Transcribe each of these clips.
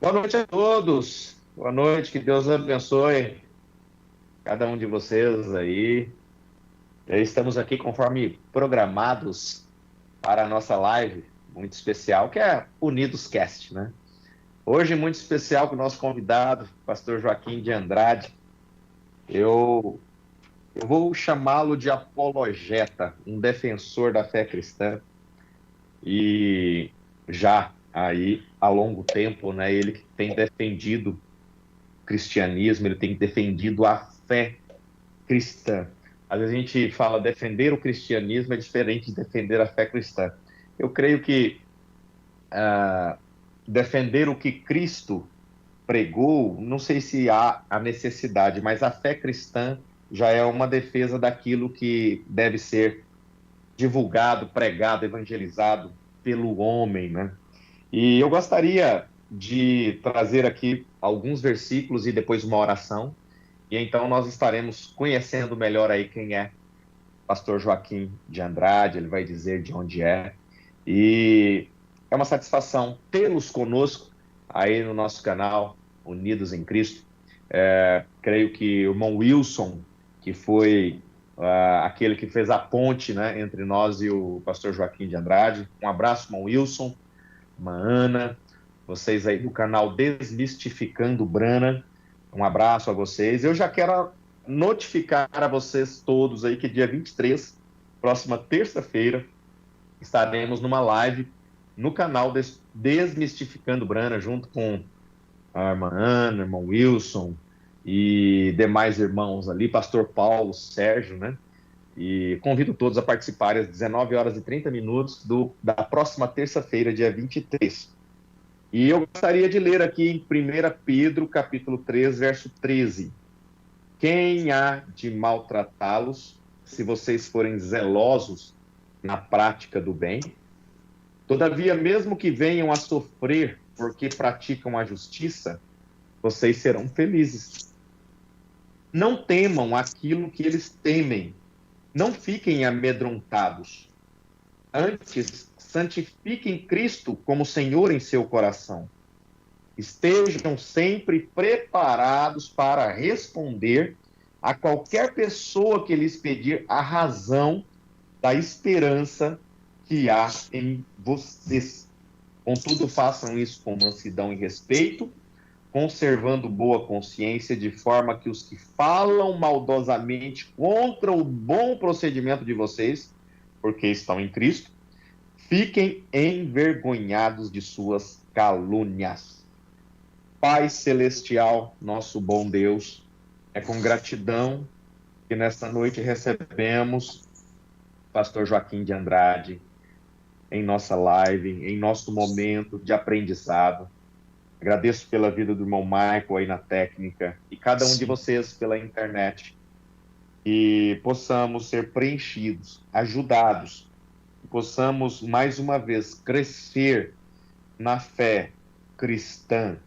Boa noite a todos. Boa noite, que Deus abençoe cada um de vocês aí. Estamos aqui conforme programados para a nossa live muito especial, que é Unidos Cast, né? Hoje muito especial com o nosso convidado, pastor Joaquim de Andrade. Eu, eu vou chamá-lo de apologeta, um defensor da fé cristã e já aí há longo tempo, né, ele que tem defendido cristianismo, ele tem defendido a fé cristã. Às vezes a gente fala defender o cristianismo é diferente de defender a fé cristã. Eu creio que defender o que Cristo pregou, não sei se há a necessidade, mas a fé cristã já é uma defesa daquilo que deve ser divulgado, pregado, evangelizado pelo homem, né? E eu gostaria de trazer aqui alguns versículos e depois uma oração. E então nós estaremos conhecendo melhor aí quem é pastor Joaquim de Andrade, ele vai dizer de onde é. E é uma satisfação tê-los conosco aí no nosso canal, Unidos em Cristo. Creio que o irmão Wilson, que foi aquele que fez a ponte, né, entre nós e o pastor Joaquim de Andrade. Um abraço, irmão Wilson, irmã Ana, vocês aí do canal Desmistificando Brana. Um abraço a vocês. Eu já quero notificar a vocês todos aí que dia 23, próxima terça-feira, estaremos numa live no canal Desmistificando Brana, junto com a irmã Ana, irmão Wilson e demais irmãos ali, pastor Paulo, Sérgio, né? E convido todos a participarem às 19 horas e 30 minutos da próxima terça-feira, dia 23. E eu gostaria de ler aqui em 1 Pedro, capítulo 3, verso 13. Quem há de maltratá-los, se vocês forem zelosos na prática do bem? Todavia, mesmo que venham a sofrer porque praticam a justiça, vocês serão felizes. Não temam aquilo que eles temem. Não fiquem amedrontados. Antes, santifiquem Cristo como Senhor em seu coração. Estejam sempre preparados para responder a qualquer pessoa que lhes pedir a razão da esperança que há em vocês. Contudo, façam isso com mansidão e respeito, conservando boa consciência, de forma que os que falam maldosamente contra o bom procedimento de vocês, porque estão em Cristo, fiquem envergonhados de suas calúnias. Pai Celestial, nosso bom Deus, é com gratidão que nesta noite recebemos pastor Joaquim de Andrade em nossa live, em nosso momento de aprendizado. Agradeço pela vida do irmão Michael aí na técnica e cada um de vocês pela internet. E possamos ser preenchidos, ajudados, e possamos mais uma vez crescer na fé cristã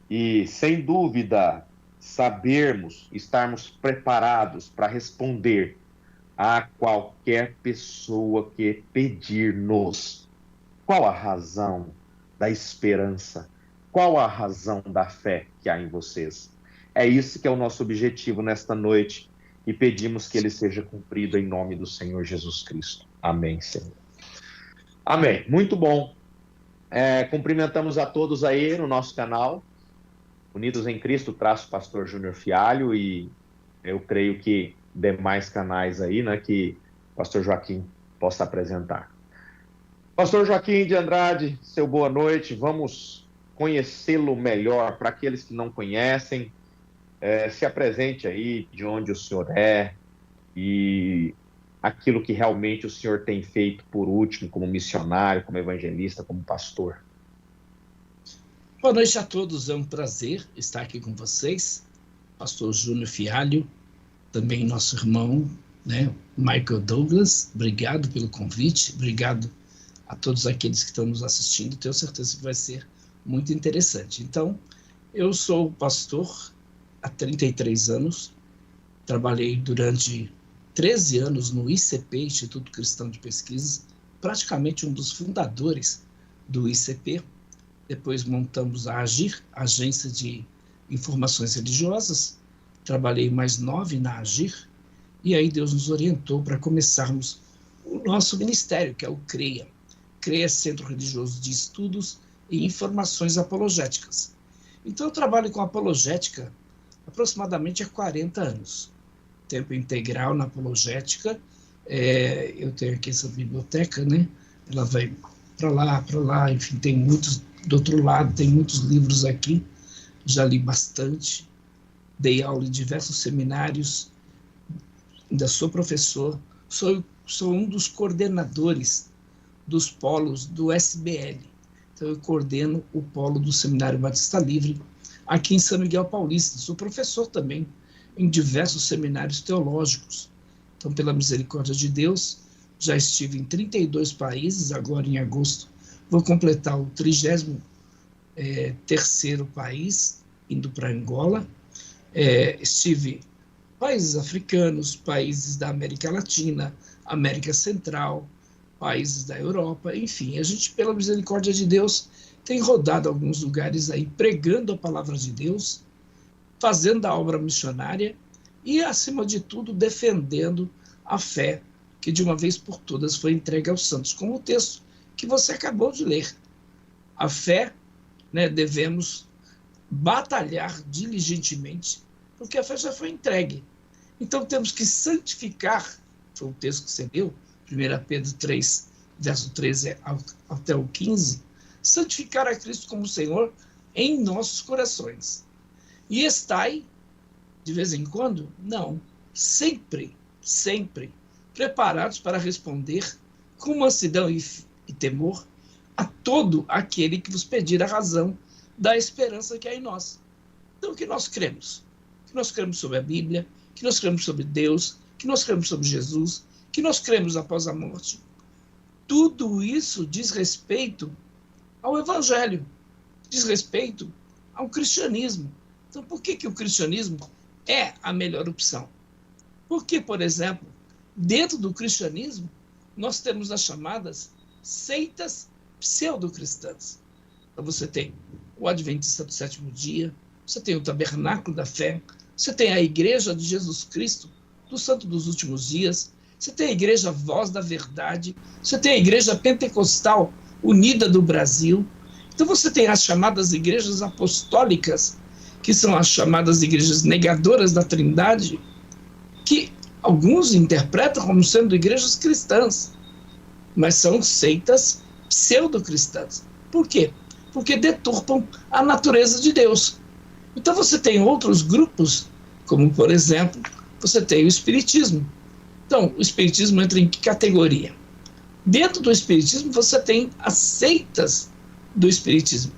e, sem dúvida, sabermos, estarmos preparados para responder a qualquer pessoa que pedir-nos. Qual a razão da esperança? Qual a razão da fé que há em vocês? É isso que é o nosso objetivo nesta noite e pedimos que ele seja cumprido em nome do Senhor Jesus Cristo. Amém, Senhor. Amém. Muito bom. Cumprimentamos a todos aí no nosso canal, Unidos em Cristo, Pastor Júnior Fialho, e eu creio que demais canais aí, né, que o pastor Joaquim possa apresentar. Pastor Joaquim de Andrade, seu boa noite, vamos conhecê-lo melhor. Para aqueles que não conhecem, se apresente aí de onde o senhor é e aquilo que realmente o senhor tem feito por último como missionário, como evangelista, como pastor. Boa noite a todos, é um prazer estar aqui com vocês, pastor Júnior Fialho, também nosso irmão, né, Michael Douglas. Obrigado pelo convite, obrigado a todos aqueles que estão nos assistindo, tenho certeza que vai ser muito interessante. Então, eu sou pastor há 33 anos, trabalhei durante 13 anos no ICP, Instituto Cristão de Pesquisas, praticamente um dos fundadores do ICP, depois montamos a AGIR, Agência de Informações Religiosas, trabalhei mais 9 na AGIR, e aí Deus nos orientou para começarmos o nosso ministério, que é o CREA. CREA, Centro Religioso de Estudos e Informações Apologéticas. Então eu trabalho com apologética aproximadamente há 40 anos. Tempo integral na apologética. Eu tenho aqui essa biblioteca, né? Ela vai para lá, enfim, tem muitos, do outro lado, tem muitos livros aqui, já li bastante, dei aula em diversos seminários, ainda sou professor, sou um dos coordenadores dos polos do SBL. Então eu coordeno o polo do Seminário Batista Livre aqui em São Miguel Paulista. Sou professor também em diversos seminários teológicos. Então, pela misericórdia de Deus, já estive em 32 países, agora em agosto vou completar o 33º país, indo para Angola. Estive em países africanos, países da América Latina, América Central, países da Europa, enfim, a gente, pela misericórdia de Deus, tem rodado alguns lugares aí, pregando a palavra de Deus, fazendo a obra missionária e, acima de tudo, defendendo a fé que de uma vez por todas foi entregue aos santos, como o texto que você acabou de ler. A fé, né, devemos batalhar diligentemente, porque a fé já foi entregue. Então temos que santificar, foi o texto que você leu, 1 Pedro 3, verso 13 até o 15, santificar a Cristo como Senhor em nossos corações. E estai, de vez em quando? Não, sempre, preparados para responder com mansidão e temor a todo aquele que vos pedir a razão da esperança que há em nós. Então, o que nós cremos? Que nós cremos sobre a Bíblia, que nós cremos sobre Deus, que nós cremos sobre Jesus, que nós cremos após a morte. Tudo isso diz respeito ao Evangelho, diz respeito ao cristianismo. Então, por que o cristianismo é a melhor opção? Porque, por exemplo, dentro do cristianismo, nós temos as chamadas seitas pseudo-cristãs. Então, você tem o Adventista do Sétimo Dia, você tem o Tabernáculo da Fé, você tem a Igreja de Jesus Cristo, do Santo dos Últimos Dias, você tem a Igreja Voz da Verdade, você tem a Igreja Pentecostal Unida do Brasil. Então você tem as chamadas igrejas apostólicas, que são as chamadas igrejas negadoras da Trindade, que alguns interpretam como sendo igrejas cristãs, mas são seitas pseudo-cristãs. Por quê? Porque deturpam a natureza de Deus. Então você tem outros grupos, como, por exemplo, você tem o Espiritismo. Então, o Espiritismo entra em que categoria? Dentro do Espiritismo, você tem as seitas do Espiritismo.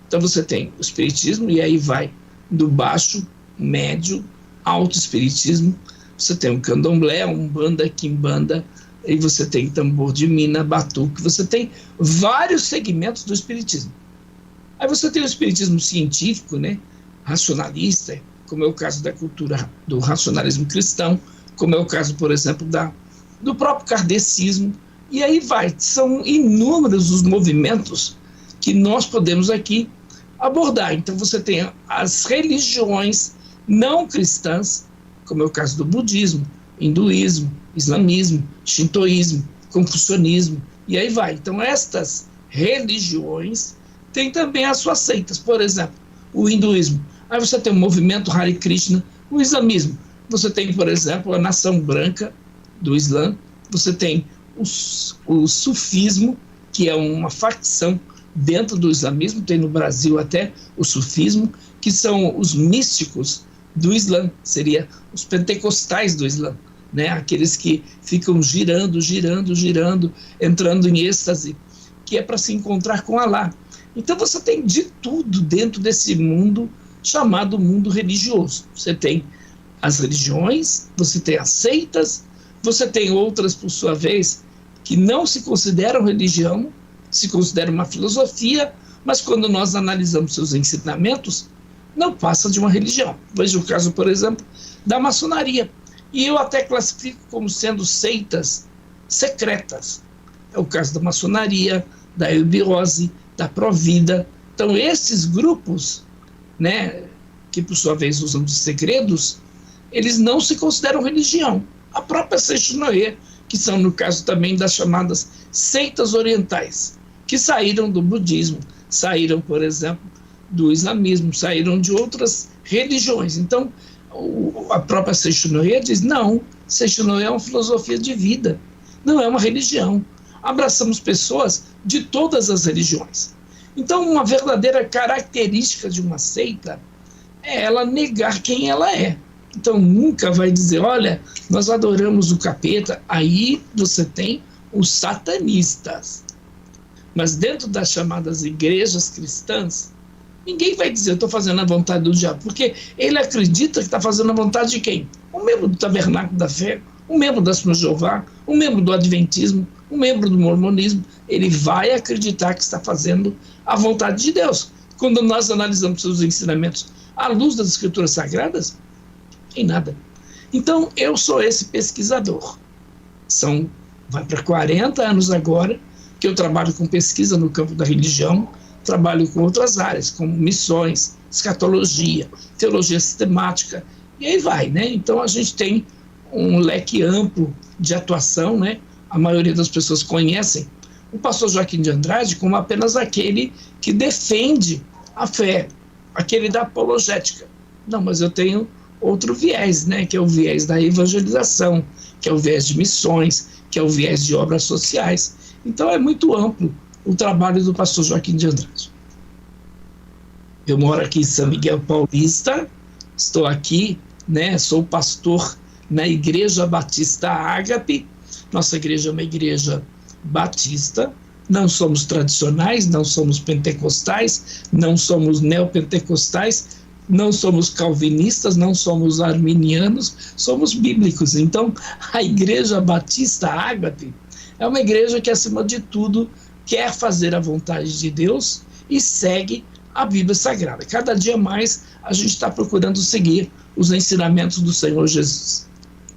Então, você tem o Espiritismo, e aí vai do baixo, médio, alto Espiritismo. Você tem o Candomblé, Umbanda, Quimbanda, e você tem tambor de mina, batuque. Você tem vários segmentos do Espiritismo. Aí você tem o Espiritismo científico, né, racionalista, como é o caso da cultura do racionalismo cristão, como é o caso, por exemplo, do próprio kardecismo, e aí vai. São inúmeros os movimentos que nós podemos aqui abordar. Então você tem as religiões não cristãs, como é o caso do budismo, hinduísmo, islamismo, shintoísmo, confucionismo, e aí vai. Então estas religiões têm também as suas seitas. Por exemplo, o hinduísmo. Aí você tem o movimento Hare Krishna. O islamismo, você tem, por exemplo, a nação branca do Islã. Você tem o sufismo, que é uma facção dentro do islamismo. Tem no Brasil até o sufismo, que são os místicos do Islã, seria os pentecostais do Islã, né? Aqueles que ficam girando, entrando em êxtase, que é para se encontrar com Alá. Então você tem de tudo dentro desse mundo chamado mundo religioso. Você tem as religiões, você tem as seitas, você tem outras, por sua vez, que não se consideram religião, se consideram uma filosofia, mas quando nós analisamos seus ensinamentos, não passa de uma religião. Veja o caso, por exemplo, da maçonaria. E eu até classifico como sendo seitas secretas. É o caso da maçonaria, da eubiose, da Provida, Então, esses grupos, né, que por sua vez usam de segredos, eles não se consideram religião. A própria Seishinoe, que são, no caso também, das chamadas seitas orientais, que saíram do budismo, saíram, por exemplo, do islamismo, saíram de outras religiões. Então, a própria Seishinoe diz, não, Seishinoe é uma filosofia de vida, não é uma religião. Abraçamos pessoas de todas as religiões. Então, uma verdadeira característica de uma seita é ela negar quem ela é. Então, nunca vai dizer, olha, nós adoramos o capeta. Aí você tem os satanistas. Mas dentro das chamadas igrejas cristãs, ninguém vai dizer, eu estou fazendo a vontade do diabo, porque ele acredita que está fazendo a vontade de quem? Um membro do Tabernáculo da Fé, um membro da Testemunha de Jeová, um membro do Adventismo, um membro do Mormonismo. Ele vai acreditar que está fazendo a vontade de Deus. Quando nós analisamos seus ensinamentos à luz das Escrituras Sagradas, em nada. Então, eu sou esse pesquisador. Vai para 40 anos agora que eu trabalho com pesquisa no campo da religião, trabalho com outras áreas, como missões, escatologia, teologia sistemática, e aí vai, né? Então, a gente tem um leque amplo de atuação, né? A maioria das pessoas conhecem o pastor Joaquim de Andrade como apenas aquele que defende a fé, aquele da apologética. Não, mas eu tenho outro viés, né, que é o viés da evangelização, que é o viés de missões, que é o viés de obras sociais. Então é muito amplo o trabalho do pastor Joaquim de Andrade. Eu moro aqui em São Miguel Paulista, estou aqui, né, sou pastor na Igreja Batista Ágape. Nossa igreja é uma igreja batista, não somos tradicionais, não somos pentecostais, não somos neopentecostais, não somos calvinistas, não somos arminianos, somos bíblicos. Então, a Igreja Batista Ágape é uma igreja que, acima de tudo, quer fazer a vontade de Deus e segue a Bíblia Sagrada. Cada dia mais a gente está procurando seguir os ensinamentos do Senhor Jesus.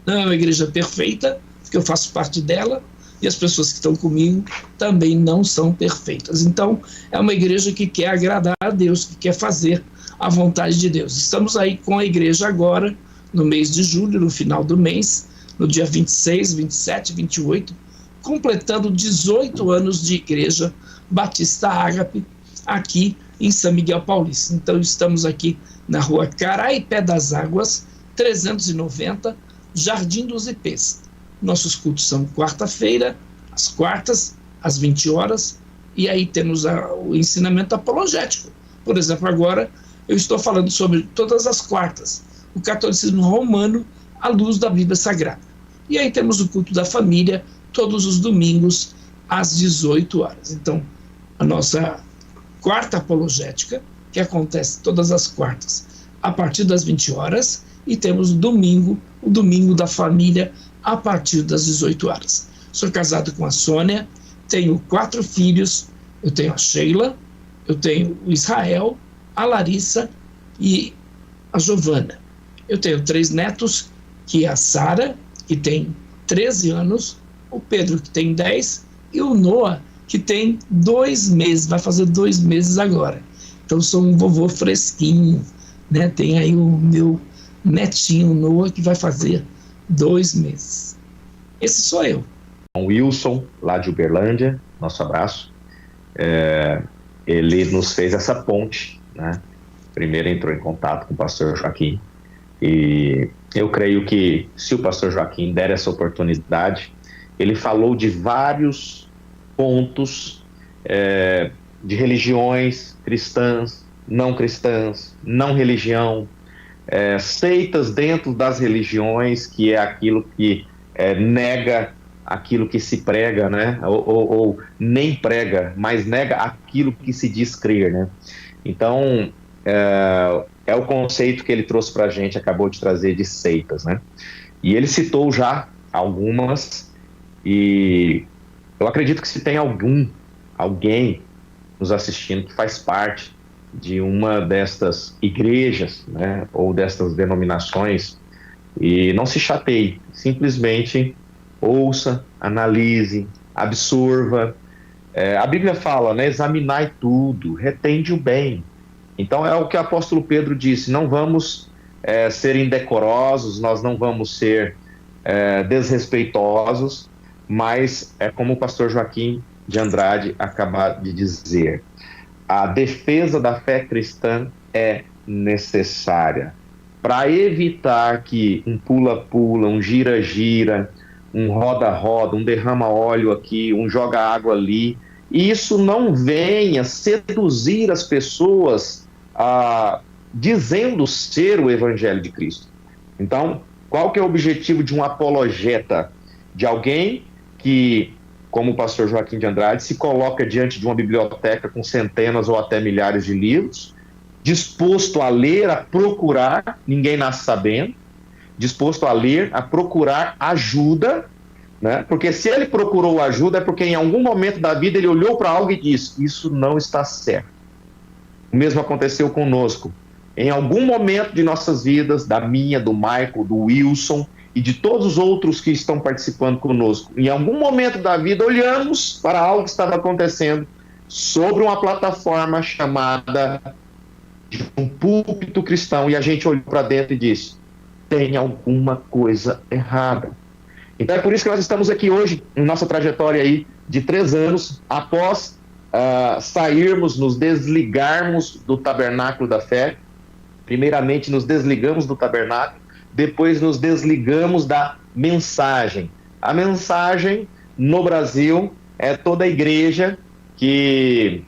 Não é uma igreja perfeita, porque eu faço parte dela, e as pessoas que estão comigo também não são perfeitas. Então, é uma igreja que quer agradar a Deus, que quer fazer a vontade de Deus. Estamos aí com a igreja agora, no mês de julho, no final do mês, no dia 26, 27, 28, completando 18 anos de Igreja Batista Ágape, aqui em São Miguel Paulista. Então, estamos aqui na rua Caraipé das Águas, 390, Jardim dos Ipês. Nossos cultos são quarta-feira, às quartas, às 20 horas, e aí temos o ensinamento apologético. Por exemplo, agora eu estou falando sobre todas as quartas, o catolicismo romano à luz da Bíblia Sagrada. E aí temos o culto da família, todos os domingos, às 18 horas. Então, a nossa quarta apologética, que acontece todas as quartas, a partir das 20 horas, e temos o domingo da família, a partir das 18 horas. Sou casado com a Sônia, tenho 4 filhos, eu tenho a Sheila, eu tenho o Israel, a Larissa e a Giovana. Eu tenho 3 netos, que é a Sara, que tem 13 anos, o Pedro, que tem 10, e o Noah, que tem 2 meses, vai fazer 2 meses agora. Então, sou um vovô fresquinho, né? Tem aí o meu netinho Noah, que vai fazer 2 meses. Esse sou eu. O Wilson, lá de Uberlândia, nosso abraço. Ele nos fez essa ponte, né? Primeiro entrou em contato com o pastor Joaquim, e eu creio que se o pastor Joaquim der essa oportunidade, ele falou de vários pontos de religiões cristãs, não religião, seitas dentro das religiões, que é aquilo que nega aquilo que se prega, né? Ou nem prega, mas nega aquilo que se diz crer, né? Então, é o conceito que ele trouxe para a gente, acabou de trazer, de seitas, né? E ele citou já algumas, e eu acredito que se tem alguém nos assistindo que faz parte de uma destas igrejas, né, ou destas denominações, e não se chateie, simplesmente ouça, analise, absorva, A Bíblia fala, né, examinai tudo, retende o bem. Então é o que o apóstolo Pedro disse, não vamos ser indecorosos, nós não vamos ser desrespeitosos, mas é como o pastor Joaquim de Andrade acaba de dizer, a defesa da fé cristã é necessária para evitar que um pula-pula, um gira-gira, um roda-roda, um derrama-óleo aqui, um joga-água ali, e isso não venha seduzir as pessoas dizendo ser o Evangelho de Cristo. Então, qual que é o objetivo de um apologeta? De alguém que, como o pastor Joaquim de Andrade, se coloca diante de uma biblioteca com centenas ou até milhares de livros, disposto a ler, a procurar, ninguém nasce sabendo, disposto a ler, a procurar ajuda, né? Porque se ele procurou ajuda é porque em algum momento da vida ele olhou para algo e disse, isso não está certo. O mesmo aconteceu conosco. Em algum momento de nossas vidas, da minha, do Michael, do Wilson e de todos os outros que estão participando conosco, em algum momento da vida olhamos para algo que estava acontecendo sobre uma plataforma chamada de um púlpito cristão e a gente olhou para dentro e disse, tem alguma coisa errada. Então é por isso que nós estamos aqui hoje, em nossa trajetória aí de 3 anos, após sairmos, nos desligarmos do tabernáculo da fé. Primeiramente nos desligamos do tabernáculo, depois nos desligamos da mensagem. A mensagem no Brasil é toda a igreja que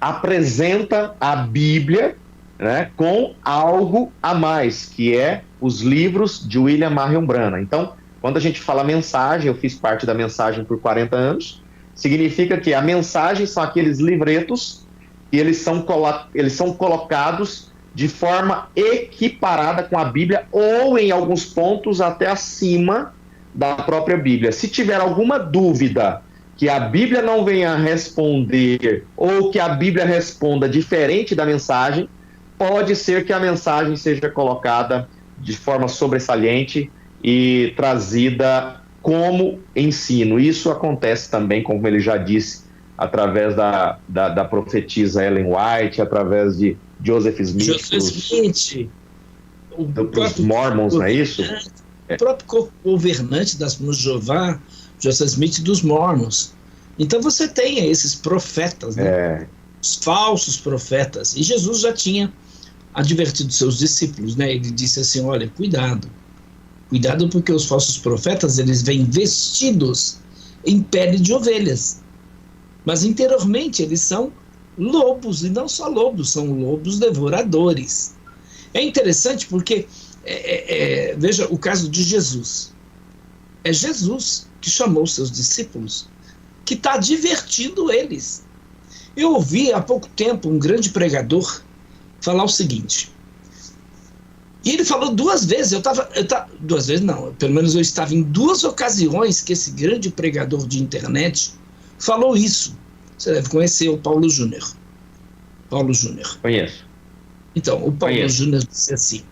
apresenta a Bíblia, né, com algo a mais, que é os livros de William Marion Branham. Então, quando a gente fala mensagem, eu fiz parte da mensagem por 40 anos, significa que a mensagem são aqueles livretos e eles são colocados de forma equiparada com a Bíblia ou em alguns pontos até acima da própria Bíblia. Se tiver alguma dúvida que a Bíblia não venha responder ou que a Bíblia responda diferente da mensagem, pode ser que a mensagem seja colocada de forma sobressalente e trazida como ensino. Isso acontece também, como ele já disse, através da profetisa Ellen White, através de Joseph Smith, dos Mormons, não é isso? O próprio governante das Mãos de Jeová, Joseph Smith, dos Mormons. Então você tem esses profetas, né? Os falsos profetas. E Jesus já tinha advertido seus discípulos, né? Ele disse assim, olha, cuidado porque os falsos profetas, eles vêm vestidos em pele de ovelhas. Mas interiormente eles são lobos, e não só lobos, são lobos devoradores. É interessante porque, veja o caso de Jesus. É Jesus que chamou seus discípulos, que está advertindo eles. Eu ouvi há pouco tempo um grande pregador falar o seguinte, e ele falou 2 vezes, duas vezes não, pelo menos eu estava em 2 ocasiões que esse grande pregador de internet falou isso. Você deve conhecer o Paulo Júnior. Paulo Júnior. Conheço. Então, o Paulo Júnior disse assim,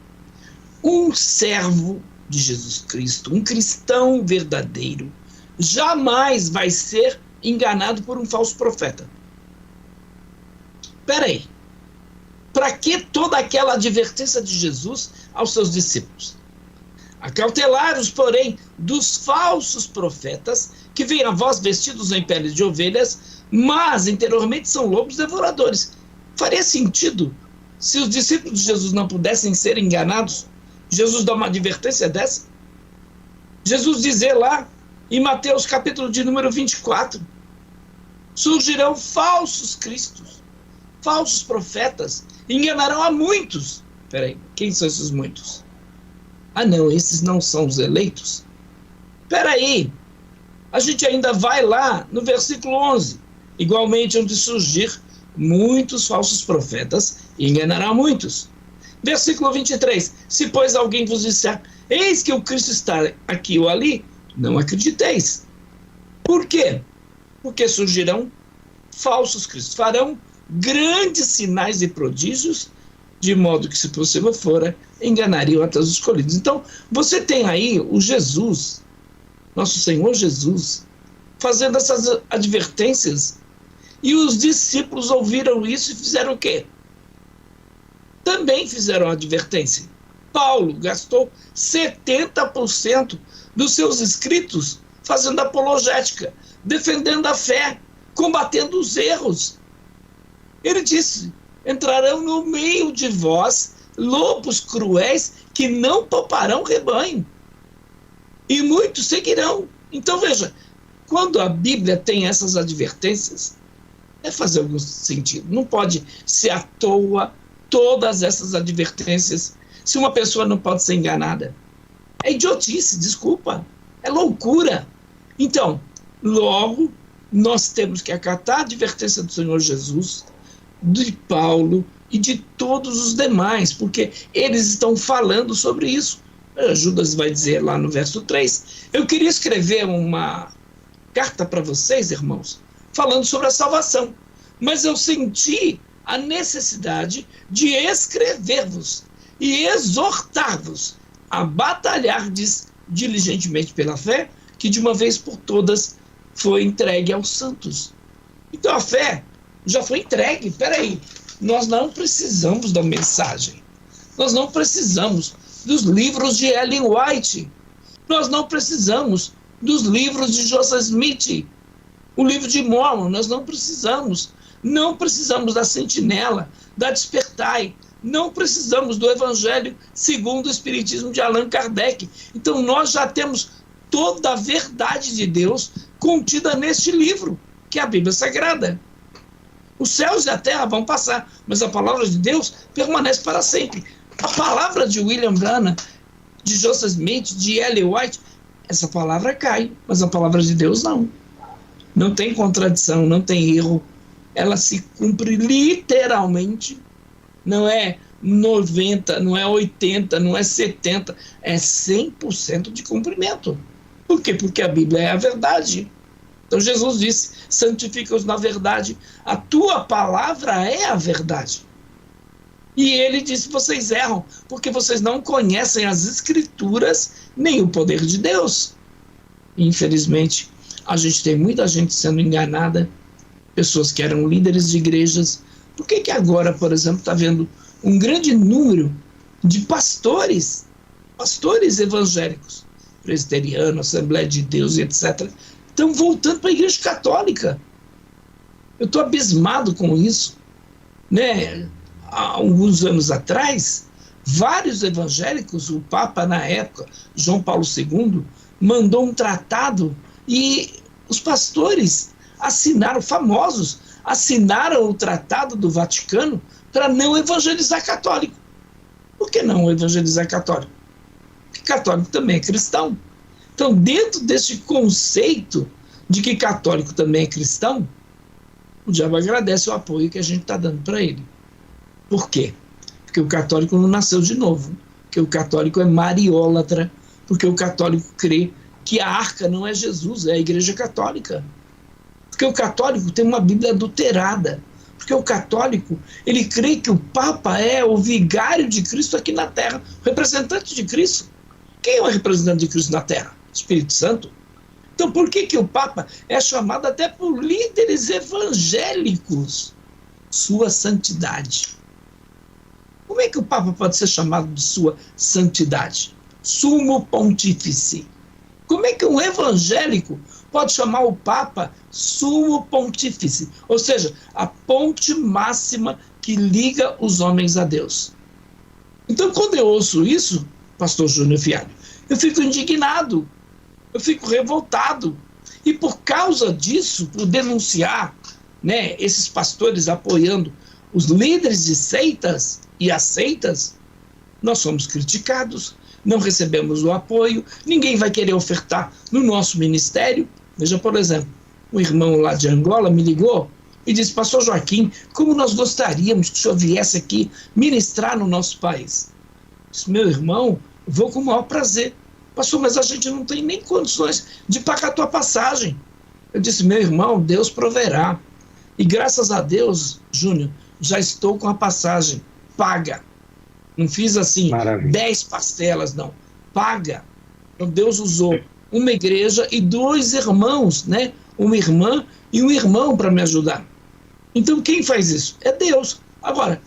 um servo de Jesus Cristo, um cristão verdadeiro, jamais vai ser enganado por um falso profeta. Espera aí. Para que toda aquela advertência de Jesus aos seus discípulos? Acautelai-vos, porém, dos falsos profetas, que vêm a vós vestidos em pele de ovelhas, mas interiormente são lobos devoradores. Faria sentido se os discípulos de Jesus não pudessem ser enganados? Jesus dá uma advertência dessa? Jesus dizer lá, em Mateus capítulo de número 24, surgirão falsos cristos, falsos profetas, enganarão a muitos. Peraí, quem são esses muitos? Ah não, esses não são os eleitos? Peraí, a gente ainda vai lá no versículo 11, igualmente onde surgir muitos falsos profetas e enganará muitos. Versículo 23, se pois alguém vos disser, eis que o Cristo está aqui ou ali, não acrediteis. Por quê? Porque surgirão falsos cristos, farão grandes sinais e prodígios, de modo que, se possível fora, enganariam até os escolhidos. Então, você tem aí o Jesus, nosso Senhor Jesus, fazendo essas advertências. E os discípulos ouviram isso e fizeram o quê? Também fizeram a advertência. Paulo gastou 70% dos seus escritos fazendo apologética, defendendo a fé, combatendo os erros. Ele disse: entrarão no meio de vós lobos cruéis que não pouparão rebanho, e muitos seguirão. Então veja, quando a Bíblia tem essas advertências, é fazer algum sentido. Não pode ser à toa todas essas advertências. Se uma pessoa não pode ser enganada, é idiotice, desculpa, é loucura. Então, logo, nós temos que acatar a advertência do Senhor Jesus, de Paulo e de todos os demais, porque eles estão falando sobre isso. Judas vai dizer lá no verso 3. Eu queria escrever uma carta para vocês, irmãos, falando sobre a salvação, mas eu senti a necessidade de escrever-vos e exortar-vos a batalhar diligentemente pela fé, que de uma vez por todas foi entregue aos santos. Então a fé já foi entregue. Peraí, nós não precisamos da mensagem, nós não precisamos dos livros de Ellen White, nós não precisamos dos livros de Joseph Smith, o livro de Mormon, nós não precisamos da Sentinela, da Despertai, não precisamos do Evangelho segundo o Espiritismo de Allan Kardec. Então nós já temos toda a verdade de Deus contida neste livro, que é a Bíblia Sagrada. Os céus e a terra vão passar, mas a palavra de Deus permanece para sempre. A palavra de William Branham, de Joseph Smith, de Ellen White, essa palavra cai, mas a palavra de Deus não. Não tem contradição, não tem erro. Ela se cumpre literalmente. Não é 90, não é 80, não é 70, é 100% de cumprimento. Por quê? Porque a Bíblia é a verdade. Então Jesus disse: santifica-os na verdade, a tua palavra é a verdade. E ele disse: vocês erram, porque vocês não conhecem as Escrituras, nem o poder de Deus. Infelizmente, a gente tem muita gente sendo enganada, pessoas que eram líderes de igrejas. Por que agora, por exemplo, está havendo um grande número de pastores evangélicos, presbiterianos, Assembleia de Deus e etc., estão voltando para a Igreja Católica? Eu estou abismado com isso. Né? Há alguns anos atrás, vários evangélicos, o Papa na época, João Paulo II, mandou um tratado e os pastores assinaram o Tratado do Vaticano para não evangelizar católico. Por que não evangelizar católico? Porque católico também é cristão. Então, dentro desse conceito de que católico também é cristão, o diabo agradece o apoio que a gente está dando para ele. Por quê? Porque o católico não nasceu de novo, porque o católico é mariólatra, porque o católico crê que a arca não é Jesus, é a Igreja Católica. Porque o católico tem uma Bíblia adulterada. Porque o católico, ele crê que o Papa é o vigário de Cristo aqui na Terra, o representante de Cristo. Quem é o representante de Cristo na Terra? Espírito Santo. Então por que o Papa é chamado até por líderes evangélicos? Sua Santidade. Como é que o Papa pode ser chamado de Sua Santidade? Sumo Pontífice. Como é que um evangélico pode chamar o Papa Sumo Pontífice? Ou seja, a ponte máxima que liga os homens a Deus. Então, quando eu ouço isso, pastor Júnior Fialho, eu fico indignado, eu fico revoltado. E por causa disso, por denunciar, né, esses pastores apoiando os líderes de seitas e as seitas, nós somos criticados, não recebemos o apoio, ninguém vai querer ofertar no nosso ministério. Veja, por exemplo, um irmão lá de Angola me ligou e disse: pastor Joaquim, como nós gostaríamos que o senhor viesse aqui ministrar no nosso país. Eu disse: meu irmão, vou com o maior prazer. Pastor, mas a gente não tem nem condições de pagar a tua passagem. Eu disse: meu irmão, Deus proverá. E graças a Deus, Júnior, já estou com a passagem paga. Não fiz assim, maravilha, 10 parcelas, não. Paga. Então Deus usou uma igreja e 2 irmãos, né? uma irmã e um irmão para me ajudar. Então, quem faz isso? É Deus. Agora,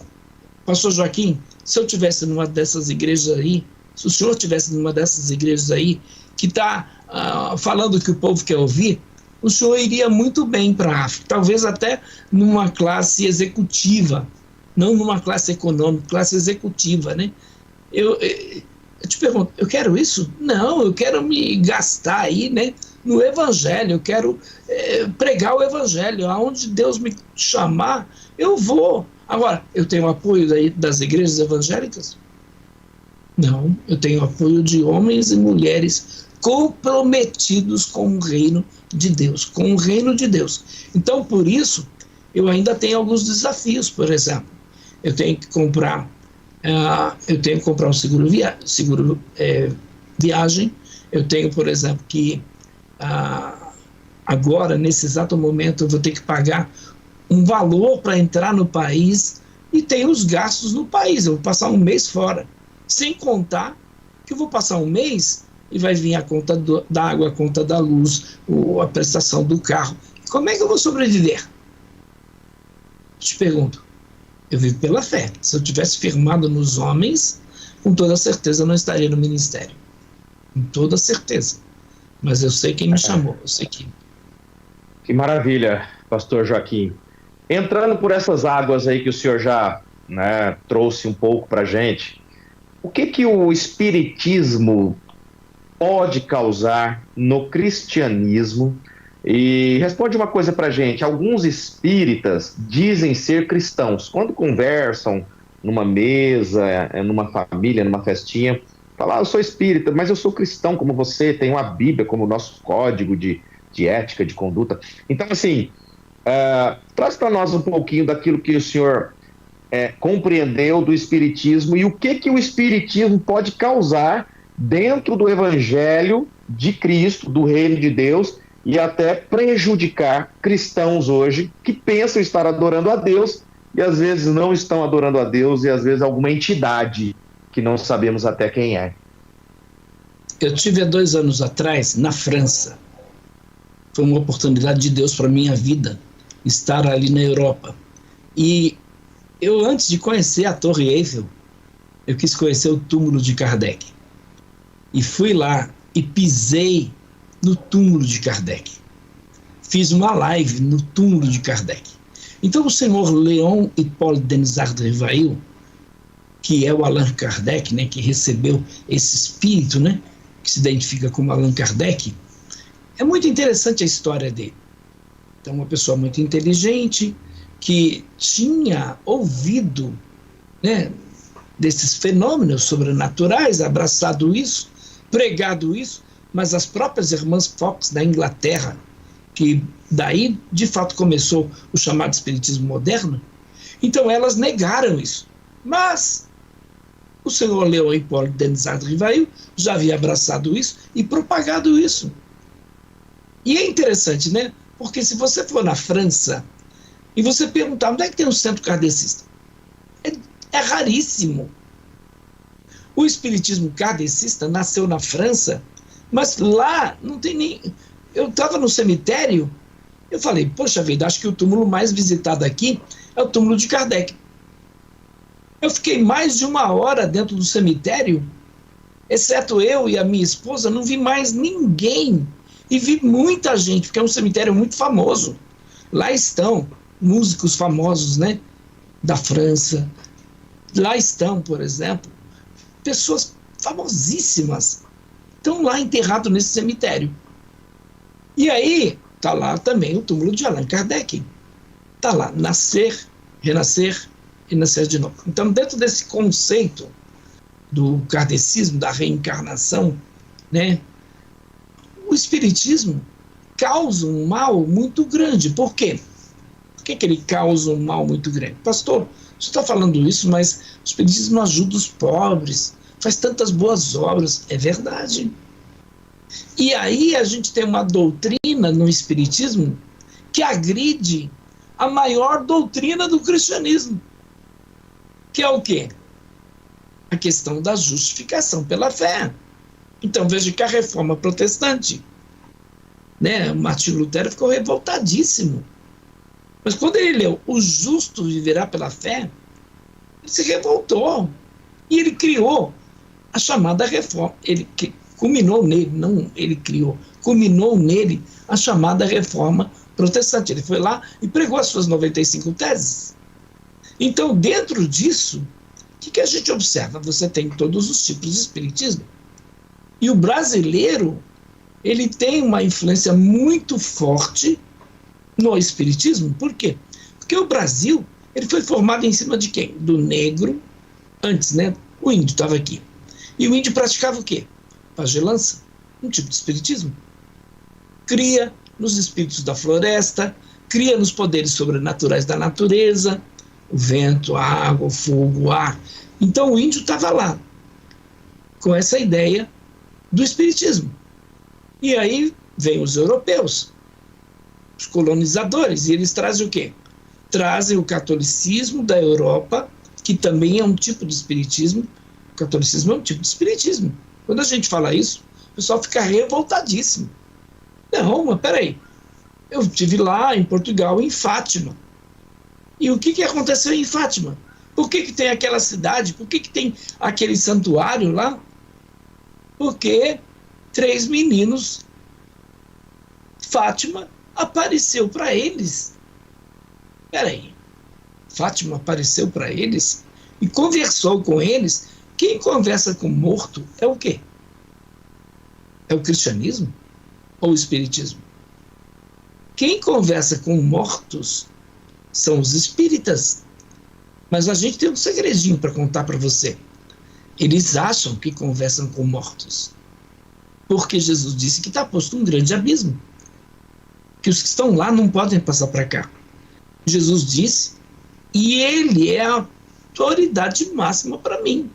pastor Joaquim, se eu tivesse numa dessas igrejas aí, se o senhor tivesse numa dessas igrejas aí, que está falando o que o povo quer ouvir, o senhor iria muito bem para a África, talvez até numa classe executiva, não numa classe econômica, classe executiva, né? Eu te pergunto, eu quero isso? Não, eu quero me gastar aí, né, no evangelho, eu quero pregar o evangelho, aonde Deus me chamar, eu vou. Agora, eu tenho apoio das igrejas evangélicas? Não, eu tenho apoio de homens e mulheres comprometidos com o reino de Deus, com o reino de Deus. Então, por isso, eu ainda tenho alguns desafios. Por exemplo, eu tenho que comprar um seguro viagem. Eu tenho, por exemplo, que agora, nesse exato momento, eu vou ter que pagar um valor para entrar no país e tem os gastos no país. Eu vou passar um mês fora, sem contar que eu vou passar um mês e vai vir a conta da água, a conta da luz, a prestação do carro. Como é que eu vou sobreviver? Te pergunto. Eu vivo pela fé. Se eu tivesse firmado nos homens, com toda certeza eu não estaria no ministério. Com toda certeza. Mas eu sei quem me chamou. Eu sei que... Que maravilha, pastor Joaquim. Entrando por essas águas aí que o senhor já, né, trouxe um pouco para a gente, o que o espiritismo pode causar no cristianismo? E responde uma coisa para a gente. Alguns espíritas dizem ser cristãos. Quando conversam numa mesa, numa família, numa festinha, falam, eu sou espírita, mas eu sou cristão como você, tenho a Bíblia como nosso código de ética, de conduta. Então, assim, traz para nós um pouquinho daquilo que o senhor compreendeu do espiritismo e o que o espiritismo pode causar dentro do evangelho de Cristo, do reino de Deus, e até prejudicar cristãos hoje que pensam estar adorando a Deus e às vezes não estão adorando a Deus e às vezes alguma entidade que não sabemos até quem é. Eu tive há 2 anos atrás na França. Foi uma oportunidade de Deus para minha vida estar ali na Europa. E eu, antes de conhecer a Torre Eiffel, eu quis conhecer o túmulo de Kardec. E fui lá e pisei no túmulo de Kardec. Fiz uma live no túmulo de Kardec. Então o senhor Léon Hippolyte Denisard de Rivail, que é o Allan Kardec, né, que recebeu esse espírito, né, que se identifica como Allan Kardec, é muito interessante a história dele. Então, uma pessoa muito inteligente, que tinha ouvido, né, desses fenômenos sobrenaturais, abraçado isso, pregado isso, mas as próprias irmãs Fox da Inglaterra, que daí de fato começou o chamado espiritismo moderno, então elas negaram isso. Mas o senhor Léon Hippolyte Denisard de Rivail já havia abraçado isso e propagado isso. E é interessante, né? Porque se você for na França e você perguntar onde é que tem um centro kardecista, é raríssimo. O espiritismo kardecista nasceu na França, mas lá não tem nem... Eu estava no cemitério, eu falei, poxa vida, acho que o túmulo mais visitado aqui é o túmulo de Kardec. Eu fiquei mais de 1 hora dentro do cemitério, exceto eu e a minha esposa, não vi mais ninguém. E vi muita gente, porque é um cemitério muito famoso. Lá estão músicos famosos, né, da França. Lá estão, por exemplo, pessoas famosíssimas. Estão lá enterrados nesse cemitério. E aí, está lá também o túmulo de Allan Kardec. Está lá, nascer, renascer e nascer de novo. Então, dentro desse conceito do kardecismo, da reencarnação, né, o espiritismo causa um mal muito grande. Por quê? Por que ele causa um mal muito grande? Pastor, você está falando isso, mas o espiritismo ajuda os pobres, faz tantas boas obras. É verdade. E aí a gente tem uma doutrina no espiritismo que agride a maior doutrina do cristianismo, que é o quê? A questão da justificação pela fé. Então veja que a reforma protestante, né? Martinho Lutero ficou revoltadíssimo. Mas quando ele leu O Justo Viverá pela Fé, ele se revoltou. E ele criou a chamada reforma. Ele culminou nele, não ele criou, culminou nele a chamada reforma protestante. Ele foi lá e pregou as suas 95 teses. Então, dentro disso, o que a gente observa? Você tem todos os tipos de espiritismo. E o brasileiro, ele tem uma influência muito forte no espiritismo. Por quê? Porque o Brasil, ele foi formado em cima de quem? Do negro. Antes, né? O índio estava aqui. E o índio praticava o quê? Pagelança, um tipo de espiritismo. Cria nos espíritos da floresta, cria nos poderes sobrenaturais da natureza, o vento, a água, o fogo, o ar. Então o índio estava lá, com essa ideia do espiritismo. E aí vem os europeus, os colonizadores, e eles trazem o quê? Trazem o catolicismo da Europa, que também é um tipo de espiritismo. O catolicismo é um tipo de espiritismo. Quando a gente fala isso, o pessoal fica revoltadíssimo. Não, mas peraí, eu estive lá em Portugal, em Fátima. E o que aconteceu em Fátima? Por que tem aquela cidade? Por que tem aquele santuário lá? Porque 3 meninos, Fátima apareceu para eles. Peraí, Fátima apareceu para eles e conversou com eles. Quem conversa com morto é o quê? É o cristianismo ou o espiritismo? Quem conversa com mortos são os espíritas. Mas a gente tem um segredinho para contar para você. Eles acham que conversam com mortos. Porque Jesus disse que está posto um grande abismo. Que os que estão lá não podem passar para cá. Jesus disse, e ele é a autoridade máxima para mim.